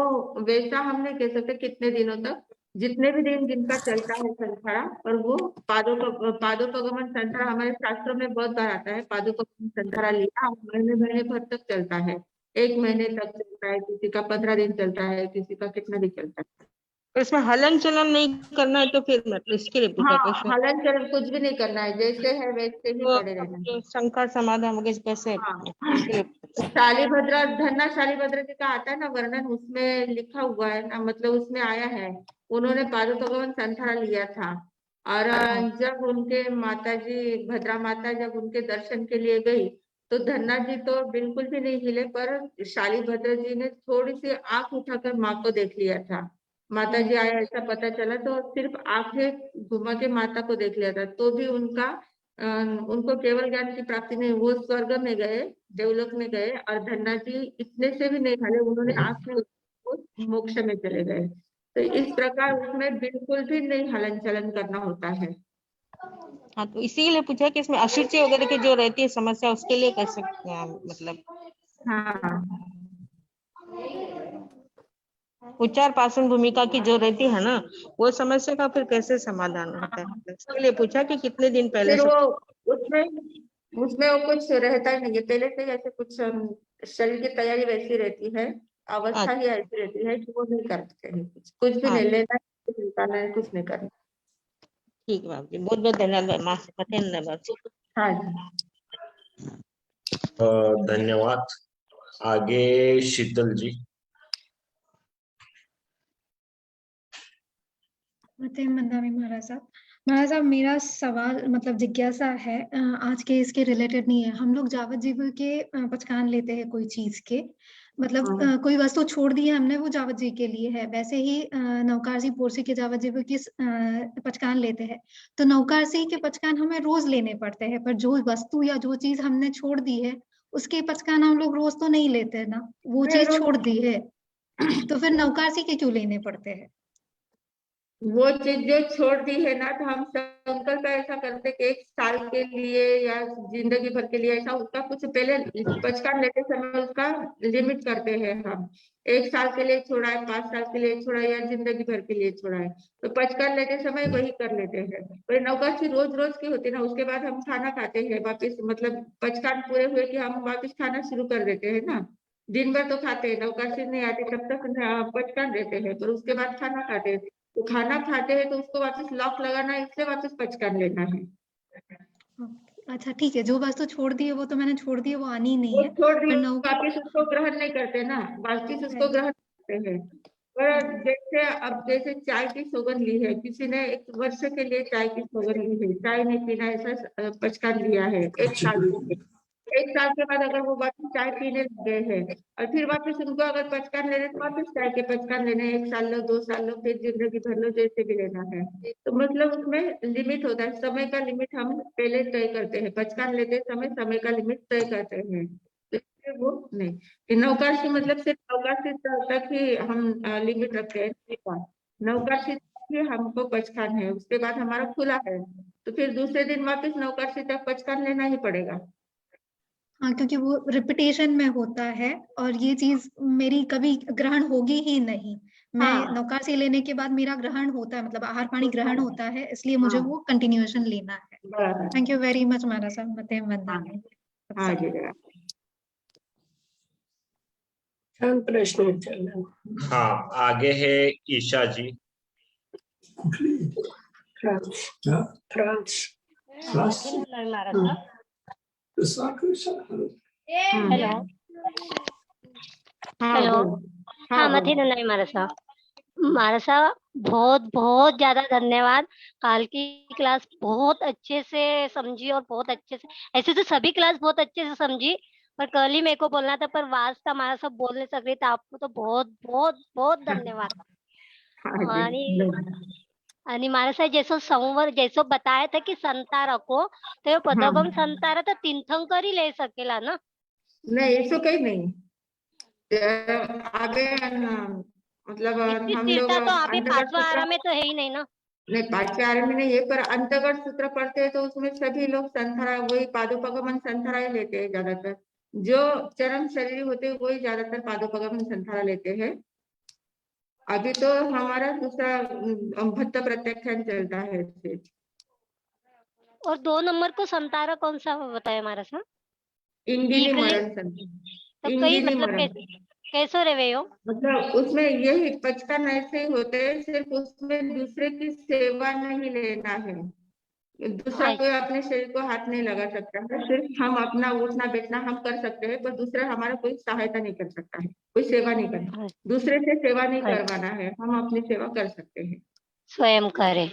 वैसा हम नहीं कह सकते कितने दिनों तक, जितने भी दिन जिनका चलता है संसारा। और वो पादोपगमन संसारा हमारे शास्त्रों में बहुत बार आता है, पादोपगमन संसारा लिया महीने महीने भर तक चलता है, 1 महीने तक चलता है, किसी का 15 दिन चलता है, किसी का कितना दिन चलता है। तो इसमें हलन चलन नहीं करना है तो फिर मतलब इसके लिए पूछा हाँ, कैसे? हलन चलन कुछ भी नहीं करना है, जैसे है वैसे ही तो पड़े रहना है। जो शंकर समाधान वगैरह कैसे हाँ, इसके लिए पूछा। शालिभद्र धन्ना शालिभद्र जी का आता है ना वर्णन, उसमें लिखा हुआ है ना, मतलब उसमें आया है, उन्होंने पादुपगमन संसारा लिया था। और जब उनके माता जी भद्रा माता जब उनके दर्शन के लिए गई, तो धन्ना जी तो बिल्कुल भी नहीं हिले, पर शालिभद्र जी ने थोड़ी सी आंख उठाकर माँ को देख लिया था। माता जी आया ऐसा पता चला, तो सिर्फ आंखें घुमा के माता को देख लिया था, तो भी उनको केवल ज्ञान की प्राप्ति नहीं, वो स्वर्ग में गए, देवलोक में गए, और धन्ना जी इतने से भी नहीं हाले, उन्होंने आंख में मोक्ष में चले गए। तो इस प्रकार उसमें बिल्कुल भी नहीं हलन चलन करना होता है। हाँ, तो इसीलिए पूछा कि इसमें अशुचि वगैरह की जो रहती है समस्या, उसके लिए कैसे मतलब हाँ, उच्चार पाषण भूमिका की जो रहती है ना, वो समस्या का फिर कैसे समाधान होता है, इसके लिए पूछा कि कितने दिन पहले फिर से। वो उसमें उसमें वो कुछ रहता ही नहीं है, पहले से ही ऐसे कुछ शरीर की तैयारी वैसी रहती है, अवस्था ही ऐसी रहती है कि वो नहीं करते हैं, कुछ भी हाँ, नहीं लेना, कुछ निकालना है, कुछ नहीं करना। ठीक है बाबू जी, बहुत बहुत धन्यवाद, धन्यवाद। हाँ जी। धन्यवाद। आगे शीतल जी। महाराज साहब मेरा सवाल मतलब जिज्ञासा है, आज के इसके रिलेटेड नहीं है। हम लोग जावत जीव के पचकान लेते हैं कोई चीज के, मतलब कोई वस्तु छोड़ दी है हमने, वो जावत जी के लिए है। वैसे ही नौकारसी पोरसी के जावत जीव की पचकान लेते हैं, तो नौकारसी के पचकान हमें रोज लेने पड़ते हैं, पर जो वस्तु या जो चीज हमने छोड़ दी है उसके पचकान हम लोग रोज तो नहीं लेते ना, वो चीज छोड़ दी है, तो फिर नौकारसी के क्यों लेने पड़ते हैं? वो चीज जो छोड़ दी है ना, तो हम संकल्प ऐसा करते कि 1 साल के लिए या जिंदगी भर के लिए, ऐसा उसका कुछ पहले पचकान लेते समय उसका लिमिट करते हैं हम, 1 साल के लिए छोड़ा है, 5 साल के लिए छोड़ा है, या जिंदगी भर के लिए छोड़ा है, तो पचकान लेते समय वही कर लेते हैं। पर नौकाशी रोज रोज की होती है ना, उसके बाद हम खाना खाते हैं वापिस, मतलब पचकान पूरे हुए कि हम वापिस खाना शुरू कर देते हैं ना। दिन भर तो खाते हैं, नौकाशी नहीं आती तब तक पचकान देते हैं, पर उसके बाद खाना खाते हैं, तो खाना खाते हैं तो उसको वापस लॉक लगाना है, इसलिए वापस पचकान लेना है। अच्छा ठीक है, जो वस्तु छोड़ दी है वो तो मैंने छोड़ दी है, वो आनी नहीं वो है, छोड़ पर दिए वापिस उसको ग्रहण नहीं करते ना, वापिस उसको ग्रहण करते हैं। पर जैसे अब जैसे चाय की सौगंध ली है, किसी ने 1 वर्ष के लिए चाय की सौगंध ली है, चाय नहीं पीना ऐसा पचकान लिया है 1 साल के लिए। 1 साल के बाद अगर वो वापस चाय पीने लग गए हैं, और फिर वापस उनको अगर पचकान लेने, तो वापस चाय के पचकान लेने, 1 साल लो, 2 साल लो, फिर जिंदगी भर लो, जैसे भी लेना है। तो मतलब उसमें लिमिट होता है, समय का लिमिट हम पहले तय करते हैं, पचकान लेते समय समय का लिमिट तय करते हैं, इसलिए वो नहीं कि नौकाशी मतलब सिर्फ नौकाशी तक ही हम लिमिट रखते हैं, नौकाशी तक ही हमको पचकान है, उसके बाद हमारा खुला है, तो फिर दूसरे दिन वापस नौकाशी तक पचकान लेना ही पड़ेगा। हाँ, क्योंकि वो रिपीटेशन में होता है, और ये चीज मेरी कभी ग्रहण होगी ही नहीं। मैं हाँ, नौकार से लेने के बाद मेरा ग्रहण होता है, मतलब आहार पानी ग्रहण होता है, इसलिए मुझे हाँ, वो कंटिन्यूएशन लेना है। बराबर। थैंक यू वेरी मच महाराज साहब, मते हाँ, वंदनामि। हाँ जी जरा। छान प्रश्न विचारला. हाँ, आगे है Isha ji. France. Ja, France. was? Das war größer. Hello हाँ हेलो बोलो। हाँ बोलो। मथी नहीं मारा साहब, बहुत बहुत ज्यादा धन्यवाद। काल की क्लास बहुत अच्छे से समझी और बहुत अच्छे से, ऐसे तो सभी क्लास बहुत अच्छे से समझी, पर कल ही मेरे को बोलना था, पर वास्ता मारा सब बोल नहीं सक रही, तो आपको तो बहुत बहुत बहुत धन्यवाद। हाँ जी, आणि धन्यवाद। आणि महाराज जैसो संवर जैसो बताया था कि संता रखो, तो ये पदगम संतारा तो तीर्थंकर ही ले सकेला ना? नहीं, ऐसा कहीं नहीं, अभी मतलब इतनी हम लोग स्थिरता तो अभी अंतर्गत पांचवा सूत्र आरा में तो है ही नहीं ना। नहीं, पांचवे आरे में नहीं है, पर अंतर्गत सूत्र पढ़ते हैं तो उसमें सभी लोग संथारा, वही पादोपगमन संथारा ही लेते हैं ज्यादातर। जो चरम शरीर होते हैं वही ज्यादातर पादोपगमन संथारा लेते हैं। अभी तो हमारा दूसरा भट्ट प्रत्याख्यान चलता है सिर्फ। और 2 नंबर को संतारा कौन सा बताया हमारा सा? इंगिनी ईगले मरण संथारा, तो कई इंगिनी मतलब मरण। कैसो रे वे हो? मतलब उसमें यही 55 ऐसे ही होते हैं, सिर्फ उसमें दूसरे की सेवा नहीं लेना है। दूसरा कोई अपने शरीर को हाथ नहीं लगा सकता है, सिर्फ हम अपना उठना बैठना हम कर सकते हैं, पर दूसरा हमारा कोई सहायता नहीं कर सकता है, कोई सेवा नहीं करना, दूसरे से सेवा नहीं करवाना है, हम अपनी सेवा कर सकते हैं, स्वयं करे।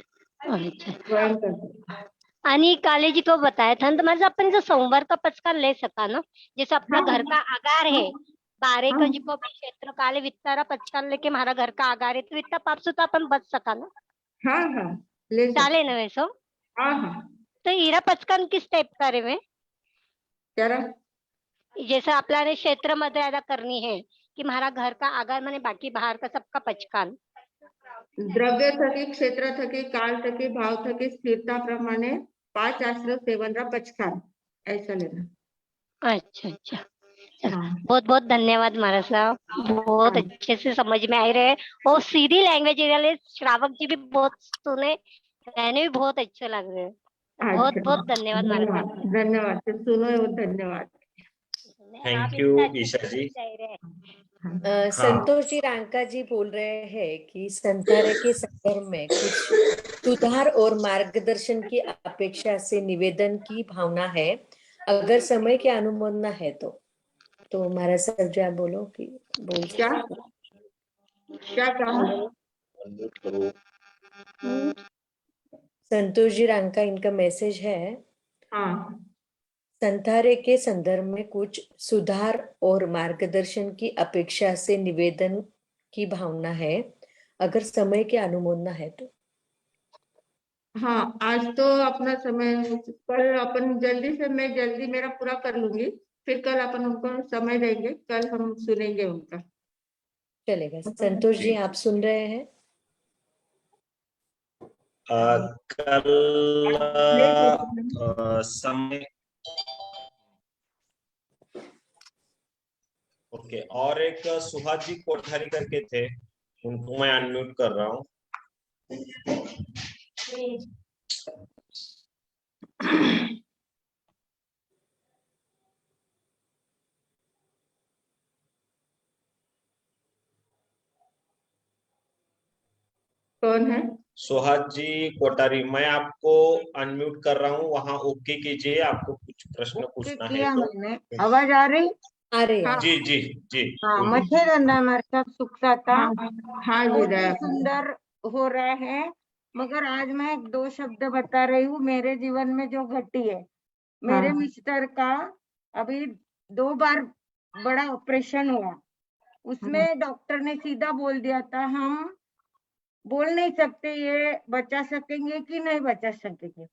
अच्छा. स्वयं कर सकते हैं। आणि कालेजी को बताया था ना माझं आपण जो सोमवार का पचका ले सका ना, जैसे अपना हाँ, घर का आगार है, बारे हाँ, का जिको भी क्षेत्र काले वित्तारा पचका लेके हमारा घर का आगार है, तो इतना पाप से तो अपन बच सका ना, हाँ, हाँ, ले सकते। चाले ना वैसो. हाँ, हाँ, तो हीरा पचकान किस टाइप का रे में, जरा जैसे आपल्याला क्षेत्र मर्यादा करनी है कि हमारा घर का आगार माने बाकी बाहर का सबका पचकान. द्रव्य थकी, क्षेत्र थकी, काल थकी, भाव थकी, स्थिरता प्रमाणे 5 आश्रय सेवन पचखान ऐसा लेना। अच्छा अच्छा. हाँ, बहुत बहुत धन्यवाद महाराज साहब, बहुत हाँ, अच्छे से समझ में आ रहे हैं और सीधी लैंग्वेज वाले श्रावक जी भी बहुत सुने, रहने भी बहुत अच्छे लग रहे हैं. बहुत अच्छा, बहुत धन्यवाद महाराज धन्यवाद, साहब. धन्यवाद, सुनो, धन्यवाद। आप थैंक यू इतना अच्छे ईशा से जी। समझा रहे हैं. हाँ, संतोष जी रांका जी बोल रहे हैं कि संतारे के संदर्भ में कुछ सुधार और मार्गदर्शन की अपेक्षा से निवेदन की भावना है, अगर समय की अनुमोदना है तो महाराज साहब जी आप बोलो कि बोल क्या क्या कहा? अनम्यूट करो। संतोष जी रांका इनका मैसेज है, हाँ, संतारे के संदर्भ में कुछ सुधार और मार्गदर्शन की अपेक्षा से निवेदन की भावना है, अगर समय की अनुमोदना है तो। हाँ, आज तो अपना समय, कल अपन जल्दी से, मैं जल्दी मेरा पूरा कर लूंगी, फिर कल अपन उनको समय देंगे, कल हम सुनेंगे उनका। चलेगा। संतोष जी आप सुन रहे हैं? कल समय ओके, और एक सुहास जी कोठारी करके थे, उनको मैं अनम्यूट कर रहा हूँ। कौन है? सुहास जी कोठारी, मैं आपको अनम्यूट कर रहा हूँ, वहां ओके कीजिए, आपको कुछ प्रश्न पूछना है किया तो। मैंने, आवाज आ रही? आ रहे हाँ, हैं। जी जी जी हाँ, बोलिए। मच्छर धंधा हमारे साथ सुखता था, हाँ, हाँ जी, बहुत ही दया करो। सुंदर हो रहा है, मगर आज मैं 2 शब्द बता रही हूँ मेरे जीवन में जो घटी है। मेरे हाँ, मिस्टर का अभी 2 बार बड़ा ऑपरेशन हुआ, उसमें डॉक्टर ने सीधा बोल दिया था हम बोल नहीं सकते ये बचा सकेंगे कि नहीं बचा सकेंगे।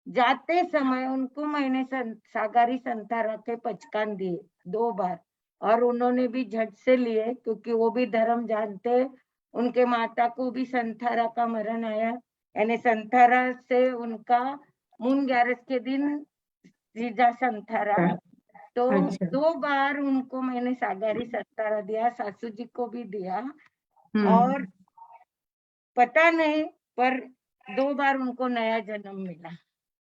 जाते समय उनको मैंने सागारी संतारा के पचकान दिए 2 बार, और उन्होंने भी झट से लिए क्योंकि वो भी धर्म जानते। उनके माता को भी संतारा का मरण आया, यानी संतारा से उनका मून 11 के दिन सीधा संतारा। तो अच्छा, 2 बार उनको मैंने सागारी संतारा दिया, सासू जी को भी दिया, और पता नहीं पर 2 बार उनको नया जन्म मिला।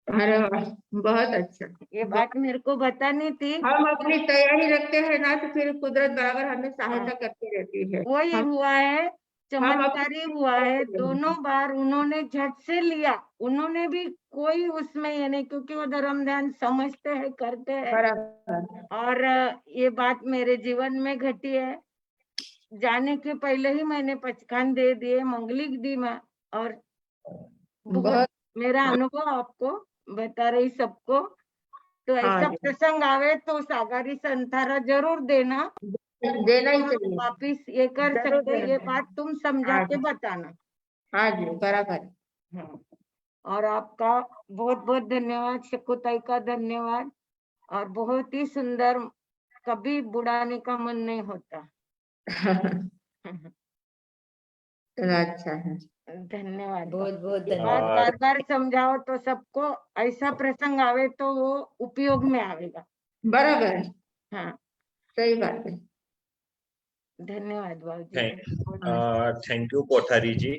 अरे वाह, बहुत अच्छा। ये बात मेरे को बतानी थी। हम अपनी तैयारी रखते हैं ना, तो फिर कुदरत बराबर हमें सहायता करती रहती है। वही हम हुआ है, हम चमत्कारी हुआ है। दोनों बार उन्होंने झट से लिया, उन्होंने भी कोई उसमें ये नहीं, क्योंकि वो धर्म ध्यान समझते हैं, करते हैं। बराबर। और ये बात मेरे जीवन में घटी है। जाने के पहले ही मैंने पचखान दे दिए, मंगलिक दी मैं, और बहुत मेरा अनुभव आपको बता रही सबको। तो ऐसा हाँ, प्रसंग आवे तो सागारी संतारा जरूर देना, देना ही चाहिए, वापिस ये कर जरूर सकते, देना ये चाहिए। बात तुम समझा हाँ के जी, बताना। हाँ जी, बराबर। हाँ, और आपका बहुत बहुत धन्यवाद, शकुताई का धन्यवाद, और बहुत ही सुंदर, कभी बुड़ाने का मन नहीं होता। चलो अच्छा है। धन्यवाद। बहुत बहुत बात धन्यवाद। बार बार समझाओ तो सबको ऐसा प्रसंग आवे तो वो उपयोग में आवेगा। बराबर है, हाँ, सही बात है। धन्यवाद बाबूजी। थैंक यू कोठारी जी।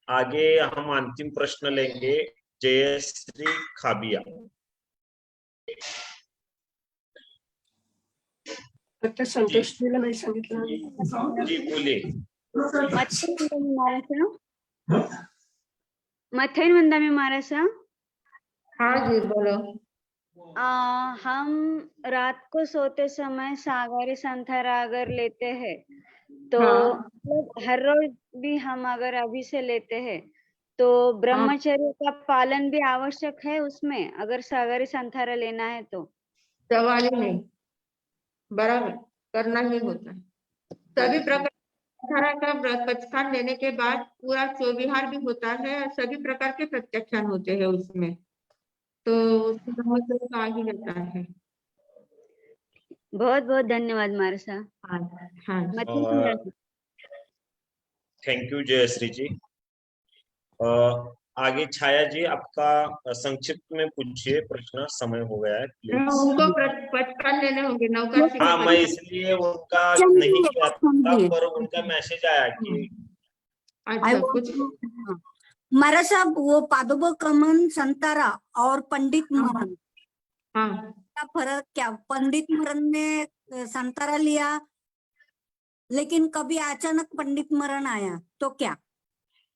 आगे हम अंतिम प्रश्न लेंगे जयश्री खाबिया। आता संतोषजीला नाही सांगितलं. जी बोलिए। मथैन वंदामी महाराजा। हाँ जी बोलो। हम रात को सोते समय सागरी संथारा अगर लेते हैं तो हाँ। मतलब हर रोज भी हम अगर अभी से लेते हैं तो ब्रह्मचर्य का पालन भी आवश्यक है उसमें, अगर सागरी संथारा लेना है तो? सवाल ही नहीं, बराबर करना ही होता है। सभी प्रकार का प्रत्यक्षान लेने के बाद पूरा चौविहार भी होता है और सभी प्रकार के प्रत्यक्षान होते हैं उसमें, तो उसमें महत्व आ ही जाता है। बहुत बहुत धन्यवाद मारसा। हाँ हाँ। थैंक यू जयश्री जी। आगे छाया जी, आपका संक्षिप्त में पूछिए प्रश्न, समय हो गया है प्लीज। उनको पचकान लेने होंगे नौका। हाँ, मैं इसलिए उनका नहीं किया था, पर उनका मैसेज आया कि अच्छा कुछ महाराज साहब वो पादुबकमन संतारा और पंडित मरण हाँ का फर्क क्या? पंडित मरण ने संतारा लिया लेकिन कभी अचानक पंडित मरण आया तो क्या?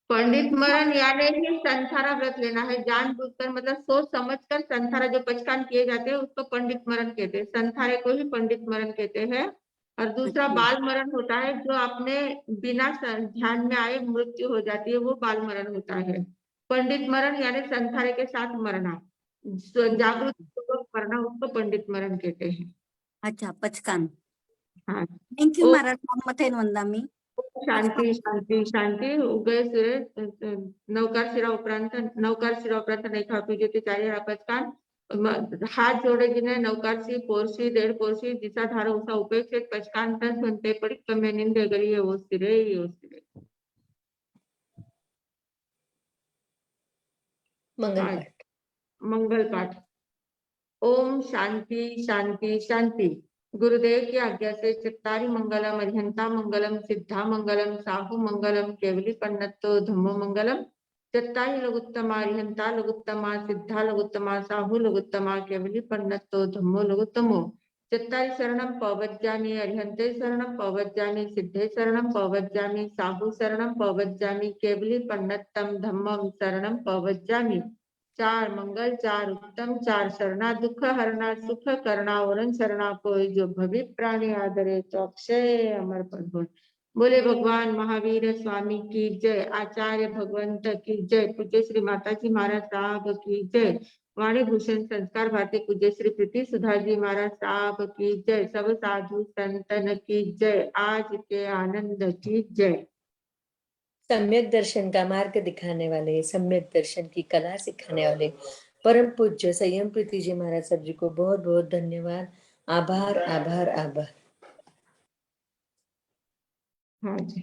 पंडित मरण यानी ही संथारा व्रत लेना है, जानबूझकर मतलब सोच समझकर संथारा जो पचकान किए जाते हैं उसको पंडित मरण कहते हैं, संथारे को ही पंडित मरण कहते हैं। और दूसरा बाल मरण होता है, जो अपने बिना ध्यान में आए मृत्यु हो जाती है, वो बाल मरण होता है। पंडित मरण यानी संथारे के साथ मरना, जागरूक पूर्वक मरना, उसको पंडित मरण कहते हैं। अच्छा, पचकान। हाँ, थैंक यू महाराज साहब। मथेन वंदामी। शांती शांती शांती उगय सूर्य नवकार शिरा उपरांत नाही खापी जे चारी पचकान हात जोडेगिने नवकारसी पोरसी देड पोरसी जिचा धारा उसा उपेक्षित पचकान तस म्हणते पडी कमे निंदे गरी ये मंगल पाठ। मंगल पाठ। ओम शांति शांति शांति। गुरुदेव की आज्ञा से चत्तारी मंगलम अरिहंता मंगलम सिद्धा मंगलम साहु मंगलम केवली पन्नतो धम्मो मंगलम। चत्तारी लघुत्तमा अरिहंता लघुत्तमा सिद्धा लघुत्तमा साहु लघुत्तमा केवली पन्नतो धम्मो लघुत्तमो। चत्तारी शरणम पवज्जामि अरिहंते शरणम पवज्जामि सिद्धे शरणम पवज्जामि साहु शरणम पवज्जामि केवली पन्नतम धम्मम शरणम पवज्जामि। चार मंगल, चार उत्तम, चार शरणा दुख हरणा सुख करना वरण शरणा कोई जो भवि प्राणी आदरे तो अक्षय अमरपण हो। बोले भगवान महावीर स्वामी की जय, आचार्य भगवंत की जय, पूज्य श्री माता जी महाराज साहब की जय, वाणी भूषण संस्कार भारती पूज्य श्री प्रीति सुधा जी महाराज साहब की जय, सब साधु संतन की जय, आज के आनंद की जय। सम्यक दर्शन का मार्ग दिखाने वाले, सम्यक दर्शन की कला सिखाने वाले परम पूज्य संयम प्रीति जी महाराज साहब जी को बहुत बहुत धन्यवाद। आभार आभार आभार। हाँ जी।